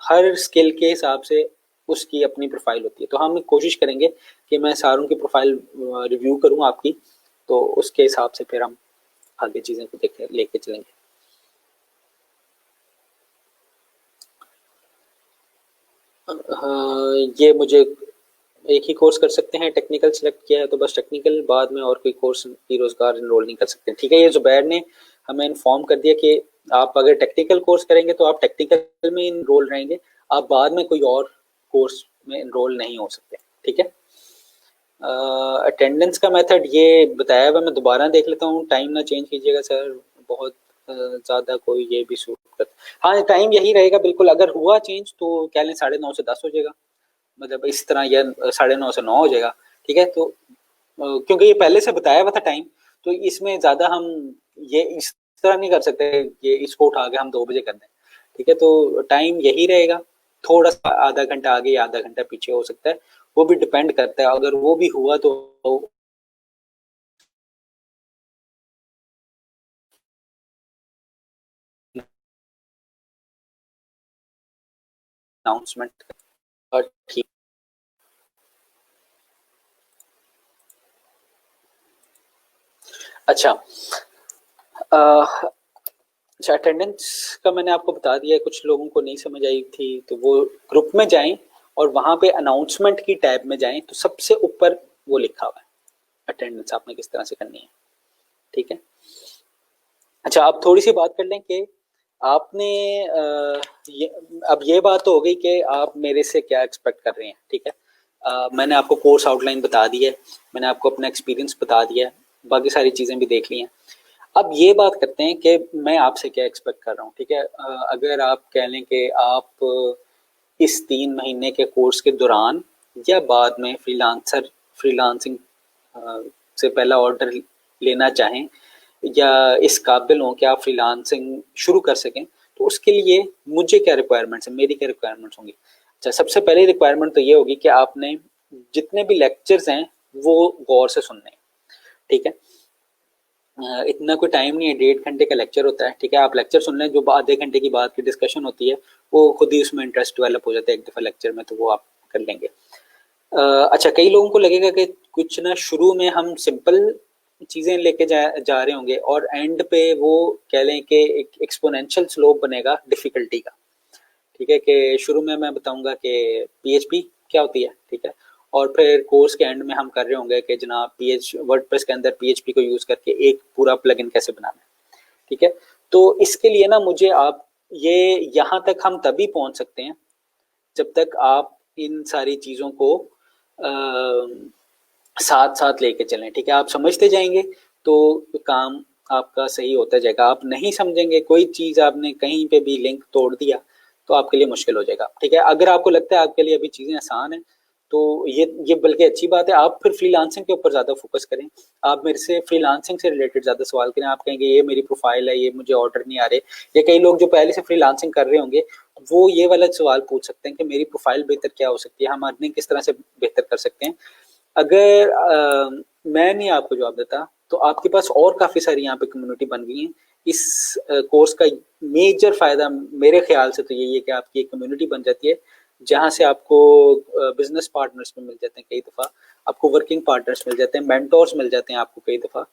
हर स्किल के हिसाब से उसकी अपनी प्रोफाइल होती है, तो हम कोशिश करेंगे कि मैं सारों की प्रोफाइल रिव्यू करूँ आपकी, तो उसके हिसाब से फिर हम आगे चीज़ें को देख लेके चलेंगे। ये मुझे एक ही कोर्स कर सकते हैं, टेक्निकल सेलेक्ट किया है तो बस टेक्निकल, बाद में और कोई कोर्स की रोजगार इनरोल नहीं कर सकते, ठीक है। ये जुबैर ने हमें इन्फॉर्म कर दिया कि आप अगर टेक्निकल कोर्स करेंगे तो आप टेक्निकल में इनरोल रहेंगे, आप बाद में कोई और कोर्स में इनरोल नहीं हो सकते, ठीक है। अटेंडेंस का मेथड ये बताया हुआ, मैं दोबारा देख लेता हूँ। टाइम ना चेंज कीजिएगा सर, बहुत ज़्यादा कोई ये भी सूट कर। हाँ, टाइम यही रहेगा बिल्कुल। अगर हुआ चेंज तो कह लें 9:30 से 10 हो जाएगा, मतलब इस तरह, या 9:30 से 9 हो जाएगा, ठीक है। तो क्योंकि ये पहले से बताया हुआ था टाइम, तो इसमें ज़्यादा हम ये इस तरह नहीं कर सकते ये इसको उठा के हम 2 बजे कर दें, ठीक है। तो टाइम यही रहेगा, थोड़ा सा आधा घंटा आगे या आधा घंटा पीछे हो सकता है, वो भी डिपेंड करता है। अगर वो भी हुआ तो अनाउंसमेंट, ठीक। अच्छा, अच्छा, अटेंडेंस का मैंने आपको बता दिया है। कुछ लोगों को नहीं समझ आई थी तो वो ग्रुप में जाएं और वहां पे अनाउंसमेंट की टैब में जाएं, तो सबसे ऊपर वो लिखा हुआ है अटेंडेंस आपने किस तरह से करनी है, ठीक है। अच्छा, अब थोड़ी सी बात कर लें कि आपने अब ये बात तो हो गई कि आप मेरे से क्या एक्सपेक्ट कर रहे हैं, ठीक है। मैंने आपको कोर्स आउटलाइन बता दी है, मैंने आपको अपना एक्सपीरियंस बता दिया है, बाकी सारी चीज़ें भी देख ली हैं। अब ये बात करते हैं कि मैं आपसे क्या एक्सपेक्ट कर रहा हूँ, ठीक है। अगर आप कह लें कि आप इस 3 महीने के कोर्स के दौरान या बाद में फ्रीलांसिंग से पहला ऑर्डर लेना चाहें या इस काबिल हों कि आप फ्रीलांसिंग शुरू कर सकें, तो उसके लिए मुझे क्या रिक्वायरमेंट्स हैं, मेरी क्या रिक्वायरमेंट्स होंगी। अच्छा, सबसे पहली रिक्वायरमेंट तो ये होगी कि आपने जितने भी लेक्चर्स हैं वो गौर से सुनने हैं, ठीक है। इतना कोई टाइम नहीं है, 1.5 घंटे का लेक्चर होता है, ठीक है। आप लेक्चर सुन लें, जो आधे घंटे की बात की डिस्कशन होती है वो खुद ही उसमें इंटरेस्ट डेवलप हो जाता है एक दफ़ा लेक्चर में, तो वो आप कर लेंगे। अच्छा, कई लोगों को लगेगा कि कुछ ना शुरू में हम सिंपल चीज़ें लेके जा रहे होंगे और एंड पे वो कह लें कि एक एक्सपोनेंशियल स्लोप बनेगा डिफ़िकल्टी का, ठीक है। कि शुरू में मैं बताऊंगा कि PHP क्या होती है, ठीक है, और फिर कोर्स के एंड में हम कर रहे होंगे कि जनाब वर्डप्रेस के अंदर PHP को यूज़ करके एक पूरा प्लगइन कैसे बनाना है, ठीक है। तो इसके लिए ना मुझे आप ये यहाँ तक हम तभी पहुँच सकते हैं जब तक आप इन सारी चीज़ों को साथ साथ लेके चलें, ठीक है। आप समझते जाएंगे तो काम आपका सही होता जाएगा। आप नहीं समझेंगे, कोई चीज़ आपने कहीं पे भी लिंक तोड़ दिया तो आपके लिए मुश्किल हो जाएगा, ठीक है। अगर आपको लगता है आपके लिए अभी चीज़ें आसान हैं तो ये बल्कि अच्छी बात है। आप फिर फ्रीलांसिंग के ऊपर ज़्यादा फोकस करें, आप मेरे से फ्रीलांसिंग से रिलेटेड ज़्यादा सवाल करें। आप कहेंगे ये मेरी प्रोफाइल है, ये मुझे ऑर्डर नहीं आ रहे, या कई लोग जो पहले से फ्रीलांसिंग कर रहे होंगे वो ये वाला सवाल पूछ सकते हैं कि मेरी प्रोफाइल बेहतर क्या हो सकती है, हम अर्निंग किस तरह से बेहतर कर सकते हैं। अगर मैं नहीं आपको जवाब देता तो आपके पास और काफ़ी सारी यहाँ पे कम्युनिटी बन गई है। इस कोर्स का मेजर फ़ायदा मेरे ख्याल से तो यही है कि आपकी एक कम्युनिटी बन जाती है जहाँ से आपको बिजनेस पार्टनर्स में मिल जाते हैं, कई दफ़ा आपको वर्किंग पार्टनर्स मिल जाते हैं, मेंटोर्स मिल जाते हैं आपको कई दफ़ा,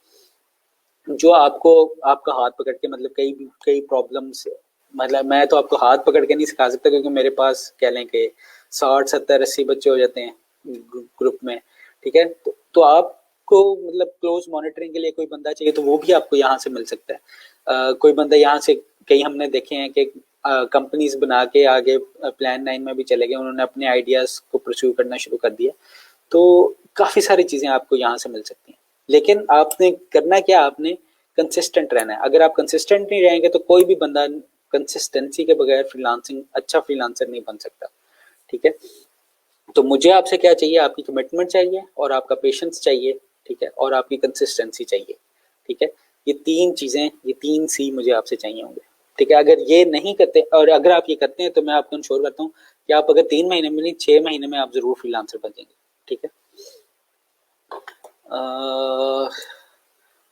जो आपको आपका हाथ पकड़ के मतलब कई प्रॉब्लम्स, मतलब मैं तो आपको हाथ पकड़ के नहीं सिखा सकता क्योंकि मेरे पास कह लें कि 60 70 80 बच्चे हो जाते हैं ग्रुप में, ठीक है। तो आपको मतलब क्लोज मॉनिटरिंग के लिए कोई बंदा चाहिए तो वो भी आपको यहाँ से मिल सकता है। कोई बंदा यहाँ से, कई हमने देखे हैं कि कंपनीज बना के आगे प्लान 9 में भी चले गए, उन्होंने अपने आइडियाज़ को परस्यू करना शुरू कर दिया। तो काफ़ी सारी चीज़ें आपको यहाँ से मिल सकती हैं, लेकिन आपने करना क्या, आपने कंसिस्टेंट रहना है। अगर आप कंसिस्टेंट नहीं रहेंगे तो कोई भी बंदा कंसिस्टेंसी के बगैर फ्रीलांसिंग अच्छा फ्रीलांसर नहीं बन सकता, ठीक है। तो मुझे आपसे क्या चाहिए, आपकी कमिटमेंट चाहिए और आपका पेशेंस चाहिए, ठीक है, और आपकी कंसिस्टेंसी चाहिए, ठीक है। ये 3 चीज़ें, ये 3 C मुझे आपसे चाहिए होंगे, ठीक है। अगर ये नहीं करते और अगर आप ये करते हैं तो मैं आपको इंश्योर करता हूँ कि आप अगर 3 महीने में नहीं 6 महीने में आप ज़रूर फ्रीलांसर बन जाएंगे, ठीक है।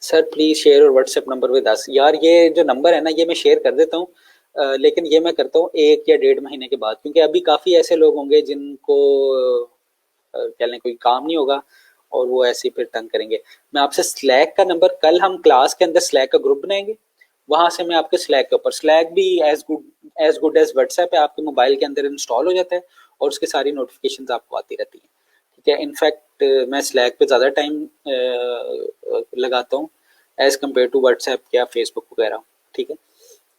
सर प्लीज़ शेयर और व्हाट्सएप नंबर विद अस। यार ये जो नंबर है ना ये मैं शेयर कर देता हूँ, लेकिन ये मैं करता हूँ 1 या 1.5 महीने के बाद, क्योंकि अभी काफ़ी ऐसे लोग होंगे जिनको कह लें कोई काम नहीं होगा और वो ऐसे ही फिर तंग करेंगे। मैं आपसे स्लैक का नंबर, कल हम क्लास के अंदर स्लैक का ग्रुप बनाएंगे, वहाँ से मैं आपके स्लैक के ऊपर, स्लैक भी एज गुड एज व्हाट्सएप है, आपके मोबाइल के अंदर इंस्टॉल हो जाता है और उसकी सारी नोटिफिकेशन आपको आती रहती हैं, ठीक है। इनफैक्ट मैं स्लैक पे ज़्यादा टाइम लगाता हूँ एज कम्पेयर टू व्हाट्सएप या फेसबुक वगैरह, ठीक है,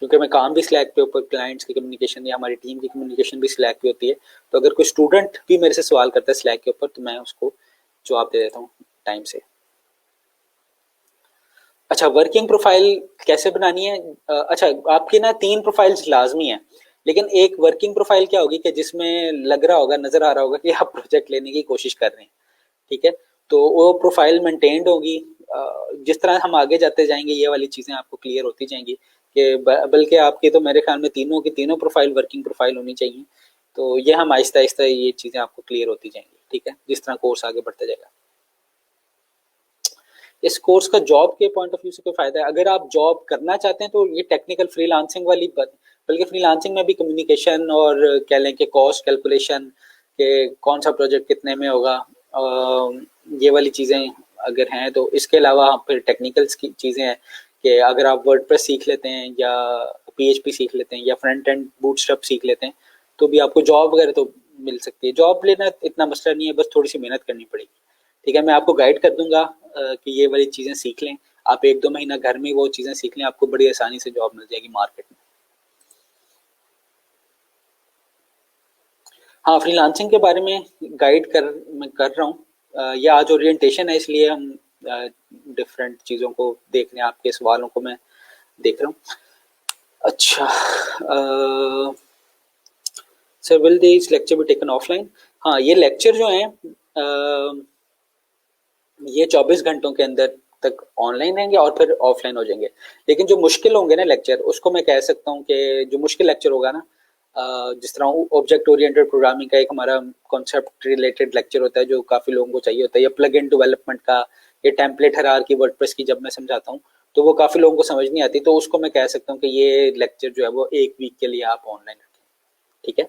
क्योंकि मैं काम भी स्लैक पे ऊपर, क्लाइंट्स की कम्युनिकेशन या हमारी टीम की कम्युनिकेशन भी स्लैक पे होती है। तो अगर कोई स्टूडेंट भी मेरे से सवाल करता है स्लैक के ऊपर तो मैं उसको जवाब दे देता हूँ टाइम से। अच्छा, वर्किंग प्रोफाइल कैसे बनानी है? अच्छा, आपकी ना 3 प्रोफाइल्स लाजमी है, लेकिन एक वर्किंग प्रोफाइल क्या होगी कि जिसमें लग रहा होगा, नजर आ रहा होगा कि आप प्रोजेक्ट लेने की कोशिश कर रहे हैं, ठीक है। तो वो प्रोफाइल मेंटेन्ड होगी। जिस तरह हम आगे जाते जाएंगे ये वाली चीज़ें आपको क्लियर होती जाएंगी कि बल्कि आपकी तो मेरे ख्याल में तीनों की तीनों प्रोफाइल वर्किंग प्रोफाइल होनी चाहिए। तो ये हम आहिस्ता आहिस्ता ये चीज़ें आपको क्लियर होती जाएंगी, ठीक है, जिस तरह कोर्स आगे बढ़ता जाएगा। इस कोर्स का जॉब के पॉइंट ऑफ व्यू से कोई फायदा है? अगर आप जॉब करना चाहते हैं तो ये टेक्निकल फ्रीलांसिंग वाली, बल्कि फ्रीलांसिंग में भी कम्युनिकेशन और कह लें कि कॉस्ट कैलकुलेशन के कौन सा प्रोजेक्ट कितने में होगा, ये वाली चीज़ें अगर हैं तो इसके अलावा फिर टेक्निकल्स की चीज़ें हैं कि अगर आप वर्डप्रेस सीख लेते हैं या PHP सीख लेते हैं या फ्रंट एंड बूटस्ट्रैप सीख लेते हैं तो भी आपको जॉब वगैरह तो मिल सकती है। जॉब लेना इतना मसला नहीं है, बस थोड़ी सी मेहनत करनी पड़ेगी, ठीक है। मैं आपको गाइड कर दूंगा कि ये वाली चीज़ें सीख लें, आप 1-2 महीना घर में वो चीज़ें सीख लें, आपको बड़ी आसानी से जॉब मिल जाएगी मार्केट में। हाँ, फ्रीलांसिंग के बारे में गाइड मैं कर रहा हूँ। ये आज ओरिएंटेशन है इसलिए हम डिफरेंट चीज़ों को देख रहे हैं, आपके सवालों को मैं देख रहा हूँ। अच्छा, sir will this lecture be taken offline? हाँ, ये लेक्चर जो हैं ये 24 घंटों के अंदर तक ऑनलाइन रहेंगे और फिर ऑफलाइन हो जाएंगे। लेकिन जो मुश्किल होंगे ना लेक्चर, उसको मैं कह सकता हूँ कि जो मुश्किल लेक्चर होगा ना जिस तरह ऑब्जेक्ट ओरिएंटेड प्रोग्रामिंग का एक हमारा कॉन्सेप्ट रिलेटेड लेक्चर होता है जो काफ़ी लोगों को चाहिए होता है, या प्लग इन डेवलपमेंट का, ये टेम्पलेट हायरार्की वर्डप्रेस की जब मैं समझाता हूँ तो वो काफ़ी लोगों को समझ नहीं आती, तो उसको मैं कह सकता हूँ कि ये लेक्चर जो है वो 1 वीक के लिए आप ऑनलाइन रखें, ठीक है।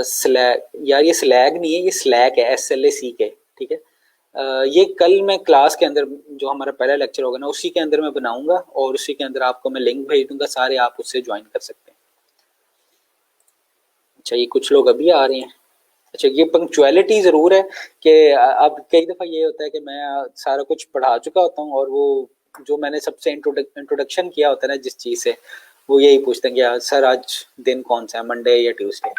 स्लैग, यार ये स्लैग नहीं है, ये स्लैक है, SLAC, ठीक है। ये कल मैं क्लास के अंदर जो हमारा पहला लेक्चर होगा ना उसी के अंदर मैं बनाऊंगा और उसी के अंदर आपको मैं लिंक भेज दूंगा, सारे आप उससे ज्वाइन कर सकते हैं। अच्छा, ये कुछ लोग अभी आ रहे हैं। अच्छा, ये पंक्चुअलिटी ज़रूर है कि अब कई दफ़ा ये होता है कि मैं सारा कुछ पढ़ा चुका होता हूँ और वो जो मैंने सबसे इंट्रोडक्शन किया होता है ना जिस चीज़ से, वो यही पूछते हैं कि सर आज दिन कौन सा है, मंडे या ट्यूसडे।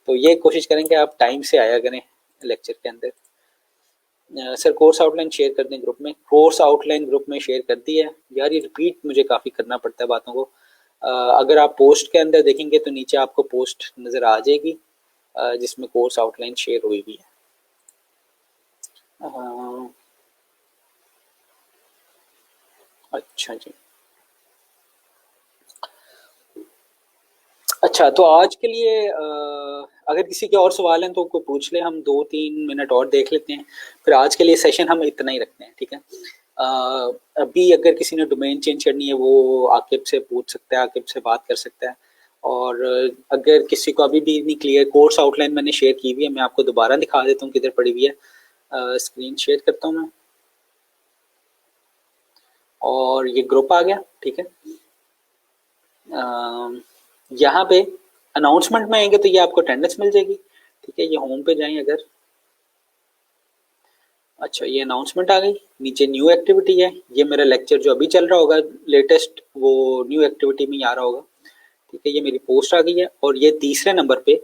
तो ये कोशिश करें कि आप टाइम से आया करें लेक्चर के अंदर। सर कोर्स आउटलाइन शेयर कर दें ग्रुप में, कोर्स आउटलाइन ग्रुप में शेयर कर दी है। यार ये रिपीट मुझे काफ़ी करना पड़ता है बातों को। अगर आप पोस्ट के अंदर देखेंगे तो नीचे आपको पोस्ट नज़र आ जाएगी जिसमें कोर्स आउटलाइन शेयर हुई भी है। अच्छा जी, अच्छा तो आज के लिए अगर किसी के और सवाल हैं तो कोई पूछ ले, हम 2-3 मिनट और देख लेते हैं, फिर आज के लिए सेशन हम इतना ही रखते हैं, ठीक है। अभी अगर किसी ने डोमेन चेंज करनी है वो आकिब से पूछ सकता है, आकिब से बात कर सकता है। और अगर किसी को अभी भी नहीं क्लियर, कोर्स आउटलाइन मैंने शेयर की हुई है, मैं आपको दोबारा दिखा देता हूँ किधर पड़ी हुई है। स्क्रीन शेयर करता हूँ मैं, और ये ग्रुप आ गया, ठीक है। यहाँ पे अनाउंसमेंट में आएंगे तो ये आपको अटेंडेंस मिल जाएगी, ठीक है। ये होम पे जाएं अगर, अच्छा ये अनाउंसमेंट आ गई, नीचे न्यू एक्टिविटी है, ये मेरा लेक्चर जो अभी चल रहा होगा लेटेस्ट वो न्यू एक्टिविटी में ही आ रहा होगा, ठीक है। ये मेरी पोस्ट आ गई है और ये तीसरे नंबर पे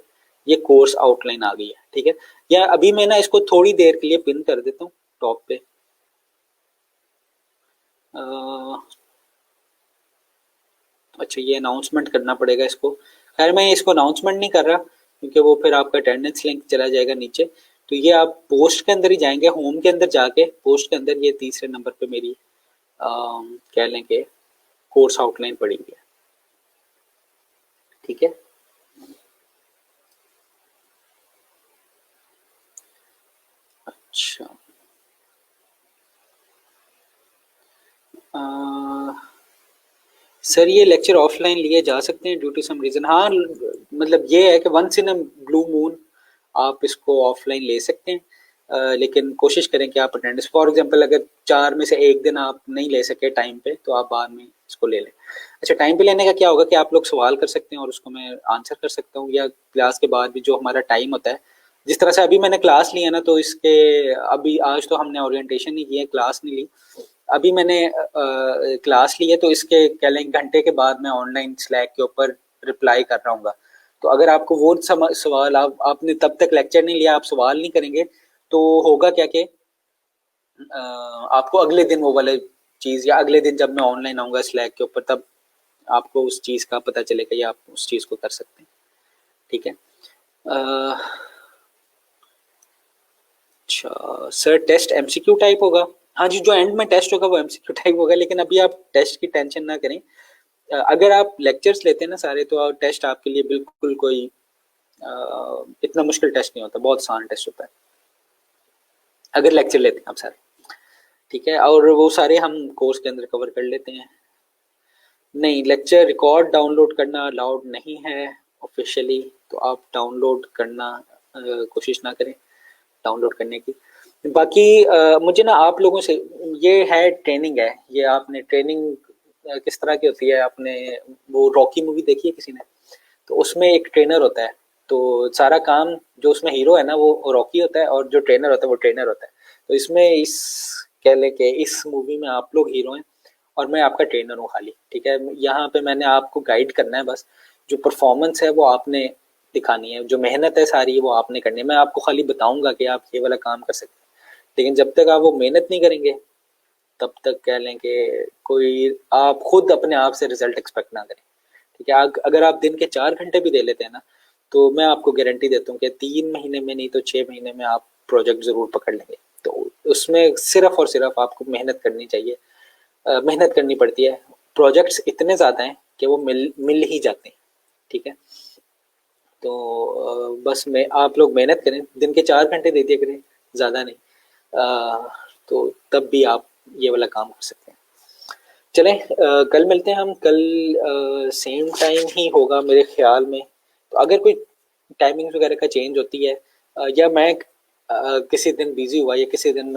ये कोर्स आउटलाइन आ गई है, ठीक है। या अभी मैं ना इसको थोड़ी देर के लिए पिन कर देता हूँ टॉप पे। अच्छा ये अनाउंसमेंट करना पड़ेगा इसको, खैर मैं इसको अनाउंसमेंट नहीं कर रहा क्योंकि वो फिर आपका अटेंडेंस लिंक चला जाएगा नीचे। तो ये आप पोस्ट के अंदर ही जाएंगे, होम के अंदर जाके पोस्ट के अंदर ये तीसरे नंबर पे मेरी कह लें कि कोर्स आउटलाइन पड़ी हुई है, ठीक है। अच्छा सर ये लेक्चर ऑफलाइन लिए जा सकते हैं ड्यू टू सम रीज़न? हाँ, मतलब ये है कि once in a blue moon आप इसको ऑफलाइन ले सकते हैं, लेकिन कोशिश करें कि आप अटेंडेंस, फॉर एग्जांपल अगर 4 में से एक दिन आप नहीं ले सके टाइम पे तो आप बाद में इसको ले लें। अच्छा, टाइम पे लेने का क्या होगा कि आप लोग सवाल कर सकते हैं और उसको मैं आंसर कर सकता हूँ, या क्लास के बाद भी जो हमारा टाइम होता है, जिस तरह से अभी मैंने क्लास ली है ना, तो इसके अभी आज तो हमने ओरिएंटेशन नहीं किया, क्लास नहीं ली, अभी मैंने क्लास ली है, तो इसके कह लें घंटे के बाद मैं ऑनलाइन स्लैक के ऊपर रिप्लाई कर रहा हूँ। तो अगर आपको वो सवाल आपने तब तक लेक्चर नहीं लिया, आप सवाल नहीं करेंगे तो होगा क्या कि आपको अगले दिन वो वाले चीज़, या अगले दिन जब मैं ऑनलाइन आऊँगा स्लैक के ऊपर तब आपको उस चीज़ का पता चलेगा या आप उस चीज़ को कर सकते हैं, ठीक है। अच्छा सर टेस्ट MCQ टाइप होगा? हाँ जी, जो एंड में टेस्ट होगा वो MCQ टाइप होगा, लेकिन अभी आप टेस्ट की टेंशन ना करें। अगर आप लेक्चर्स लेते हैं ना सारे, तो टेस्ट आपके लिए बिल्कुल कोई इतना मुश्किल टेस्ट नहीं होता, बहुत आसान टेस्ट होता है अगर लेक्चर लेते हैं आप सारे, ठीक है। और वो सारे हम कोर्स के अंदर कवर कर लेते हैं। नहीं, लेक्चर रिकॉर्ड डाउनलोड करना अलाउड नहीं है ऑफिशियली, तो आप डाउनलोड करना कोशिश ना करें डाउनलोड करने की। बाकी मुझे ना आप लोगों से, ये है ट्रेनिंग है, ये आपने ट्रेनिंग किस तरह की होती है, आपने वो रॉकी मूवी देखी है किसी ने? तो उसमें एक ट्रेनर होता है, तो सारा काम जो उसमें हीरो है ना वो रॉकी होता है और जो ट्रेनर होता है वो ट्रेनर होता है। तो इसमें इस कह लें कि इस मूवी में आप लोग हीरो हैं और मैं आपका ट्रेनर हूँ खाली, ठीक है। यहाँ पे मैंने आपको गाइड करना है बस, जो परफॉर्मेंस है वो आपने दिखानी है, जो मेहनत है सारी वो आपने करनी है। मैं आपको खाली बताऊंगा कि आप ये वाला काम कर सकते हैं, लेकिन जब तक आप वो मेहनत नहीं करेंगे तब तक कह लें कि कोई, आप खुद अपने आप से रिजल्ट एक्सपेक्ट ना करें, ठीक है। अगर आप दिन के 4 घंटे भी दे लेते हैं ना, तो मैं आपको गारंटी देता हूँ कि 3 महीने में नहीं तो 6 महीने में आप प्रोजेक्ट ज़रूर पकड़ लेंगे। तो उसमें सिर्फ और सिर्फ आपको मेहनत करनी चाहिए, मेहनत करनी पड़ती है। प्रोजेक्ट्स इतने ज़्यादा हैं कि वो मिल ही जाते हैं, ठीक है। तो बस मैं आप लोग मेहनत करें, दिन के 4 घंटे दे दिया करें, ज़्यादा नहीं, तो तब भी आप ये वाला काम कर सकते हैं। चलें, कल मिलते हैं हम, कल सेम टाइम ही होगा मेरे ख्याल में। तो अगर कोई टाइमिंग वगैरह का चेंज होती है या मैं किसी दिन बिजी हुआ या किसी दिन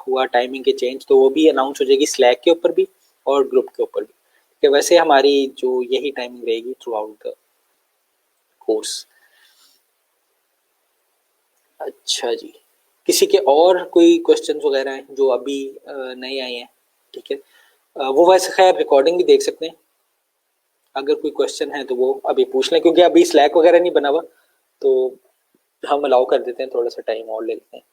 हुआ टाइमिंग के चेंज, तो वो भी अनाउंस हो जाएगी स्लैक के ऊपर भी और ग्रुप के ऊपर भी, कि वैसे हमारी जो यही टाइमिंग रहेगी थ्रू आउट द कोर्स। अच्छा जी, किसी के और कोई क्वेश्चन वगैरह हैं जो अभी नए आए हैं? ठीक है, वो वैसे खैर रिकॉर्डिंग भी देख सकते हैं, अगर कोई क्वेश्चन है तो वो अभी पूछ लें, क्योंकि अभी स्लैक वगैरह नहीं बना हुआ, तो हम अलाउ कर देते हैं, थोड़ा सा टाइम और ले लेते हैं।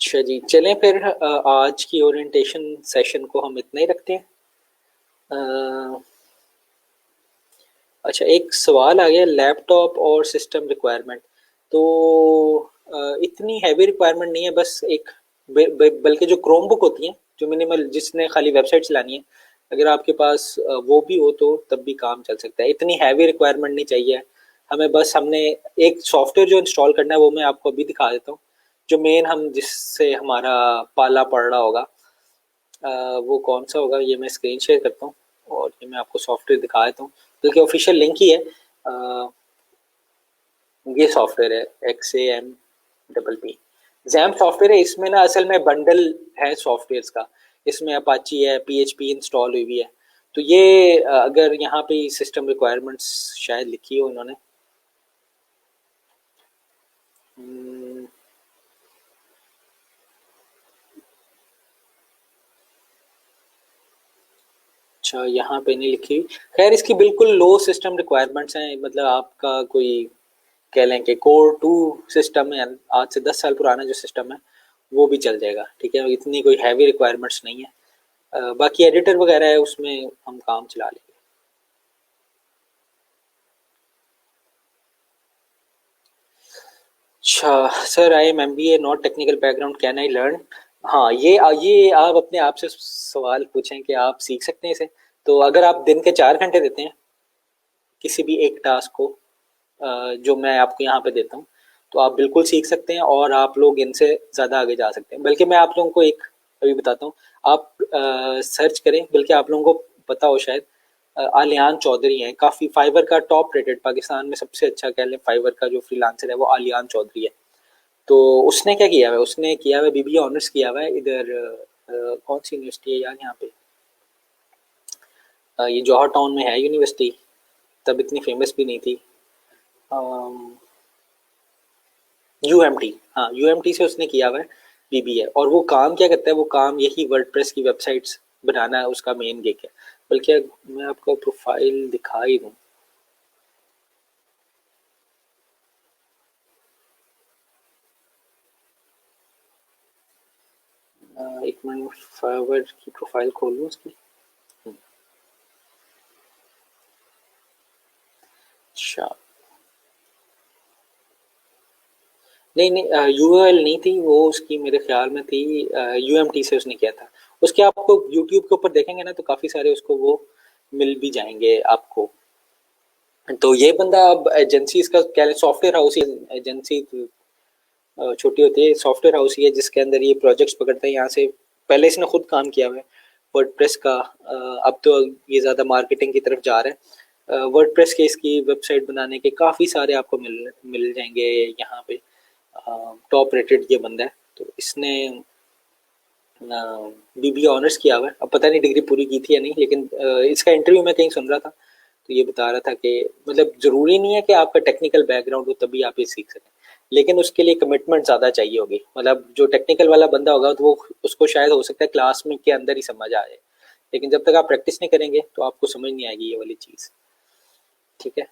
अच्छा जी, चलें फिर आज की ओरिएंटेशन सेशन को हम इतना ही रखते हैं। अच्छा, एक सवाल आ गया, लैपटॉप और सिस्टम रिक्वायरमेंट। तो इतनी हैवी रिक्वायरमेंट नहीं है, बस एक बल्कि जो क्रोमबुक होती हैं, जो मिनिमल, जिसने खाली वेबसाइट चलानी है, अगर आपके पास वो भी हो तो तब भी काम चल सकता है। इतनी हैवी रिक्वायरमेंट नहीं चाहिए हमें, बस हमने एक सॉफ्टवेयर जो इंस्टॉल करना है वो मैं आपको अभी दिखा देता हूँ, जो मेन हम जिससे हमारा पाला पड़ रहा होगा वो कौन सा होगा, ये मैं स्क्रीन शेयर करता हूँ और ये मैं आपको सॉफ्टवेयर दिखा देता हूँ, बल्कि ऑफिशियल लिंक ही है। ये सॉफ्टवेयर है XAMPP, जैम्प सॉफ्टवेयर है। इसमें ना असल में बंडल है सॉफ्टवेयर्स का, इसमें अपाची है, PHP इंस्टॉल हुई है। तो ये अगर यहाँ पे सिस्टम रिक्वायरमेंट्स शायद लिखी हो इन्होंने, अच्छा यहाँ पे नहीं लिखी। खैर इसकी बिल्कुल लो सिस्टम रिक्वायरमेंट्स हैं, मतलब आपका कोई कह लें कि कोर 2 सिस्टम है, आज से 10 साल पुराना जो सिस्टम है वो भी चल जाएगा, ठीक है। इतनी कोई हैवी रिक्वायरमेंट्स नहीं है। बाकी एडिटर वगैरह है, उसमें हम काम चला लेंगे। अच्छा sir, I am MBA not technical background, can I learn? हाँ, ये आप अपने आप से सवाल पूछें कि आप सीख सकते हैं इसे। तो अगर आप दिन के 4 घंटे देते हैं किसी भी एक टास्क को, जो मैं आपको यहाँ पे देता हूँ, तो आप बिल्कुल सीख सकते हैं और आप लोग इनसे ज़्यादा आगे जा सकते हैं। बल्कि मैं आप लोगों को एक अभी बताता हूँ, आप सर्च करें, बल्कि आप लोगों को पता हो शायद, आलियान चौधरी हैं, काफ़ी फाइवर का टॉप रेटेड, पाकिस्तान में सबसे अच्छा कह लें फाइवर का जो फ्रीलांसर है वो आलियान चौधरी है। तो उसने क्या किया हुआ है, उसने किया हुआ है BBA ऑनर्स किया हुआ है इधर, कौन सी यूनिवर्सिटी है यार यहाँ पे, ये जौहर टाउन में है यूनिवर्सिटी, तब इतनी फेमस भी नहीं थी, UMT, हाँ UMT से उसने किया हुआ है BBA। और वो काम क्या करता है, वो काम यही वर्डप्रेस की वेबसाइट्स बनाना है, उसका मेन गिग है। बल्कि मैं आपको प्रोफाइल दिखा ही दूँ, एक मिनट फाइवर की प्रोफाइल खोल लूँ उसकी। अच्छा नहीं नहीं, UL नहीं थी वो, उसकी मेरे ख्याल में थी UMT से उसने किया था। उसके आपको YouTube के ऊपर देखेंगे ना तो काफ़ी सारे उसको वो मिल भी जाएंगे आपको। तो ये बंदा अब एजेंसी, इसका क्या सॉफ्टवेयर हाउस ही, एजेंसी छोटी होती है, सॉफ्टवेयर हाउस ही है जिसके अंदर ये प्रोजेक्ट्स पकड़ते हैं। यहाँ से पहले इसने खुद काम किया हुआ है वर्डप्रेस का, अब तो ये ज़्यादा मार्केटिंग की तरफ जा रहा है। वर्डप्रेस के इसकी वेबसाइट बनाने के काफ़ी सारे आपको मिल जाएंगे यहाँ पे। टॉप रेटेड ये बंदा है, तो इसने BBA ऑनर्स किया हुआ है। अब पता नहीं डिग्री पूरी की थी या नहीं, लेकिन इसका इंटरव्यू मैं कहीं सुन रहा था तो ये बता रहा था कि मतलब ज़रूरी नहीं है कि आपका टेक्निकल बैकग्राउंड हो तभी आप ये सीख सकें, लेकिन उसके लिए कमिटमेंट ज़्यादा चाहिए होगी। मतलब जो टेक्निकल वाला बंदा होगा तो वो उसको शायद हो सकता है क्लास में के अंदर ही समझ आ जाए, लेकिन जब तक आप प्रैक्टिस नहीं करेंगे तो आपको समझ नहीं आएगी ये वाली चीज़, ठीक है।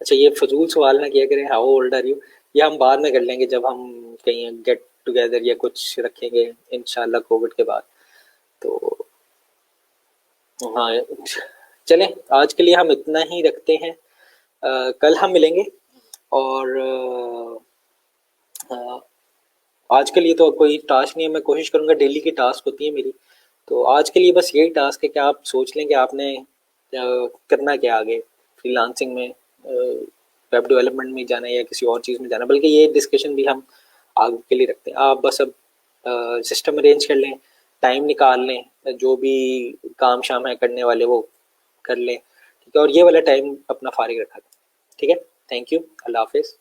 अच्छा, ये फजूल सवाल ना किया करें, हाउ ओल्ड आर यू, ये हम बाद में कर लेंगे जब हम कहीं गेट टुगेदर या कुछ रखेंगे इंशाल्लाह कोविड के बाद। तो हाँ चलें, आज के लिए हम इतना ही रखते हैं। कल हम मिलेंगे और आज के लिए तो कोई टास्क नहीं है, मैं कोशिश करूँगा, डेली की टास्क होती है मेरी, तो आज के लिए बस यही टास्क है कि आप सोच लें कि आपने करना क्या आगे फ्रीलांसिंग में, वेब डेवलपमेंट में जाना है या किसी और चीज़ में जाना है, बल्कि ये डिस्कशन भी हम आगे के लिए रखते हैं। आप बस अब सिस्टम अरेंज कर लें, टाइम निकाल लें, जो भी काम शाम है करने वाले वो कर लें, ठीक है, और ये वाला टाइम अपना फारिग रखा, ठीक है। थैंक यू, अल्लाह हाफिज़।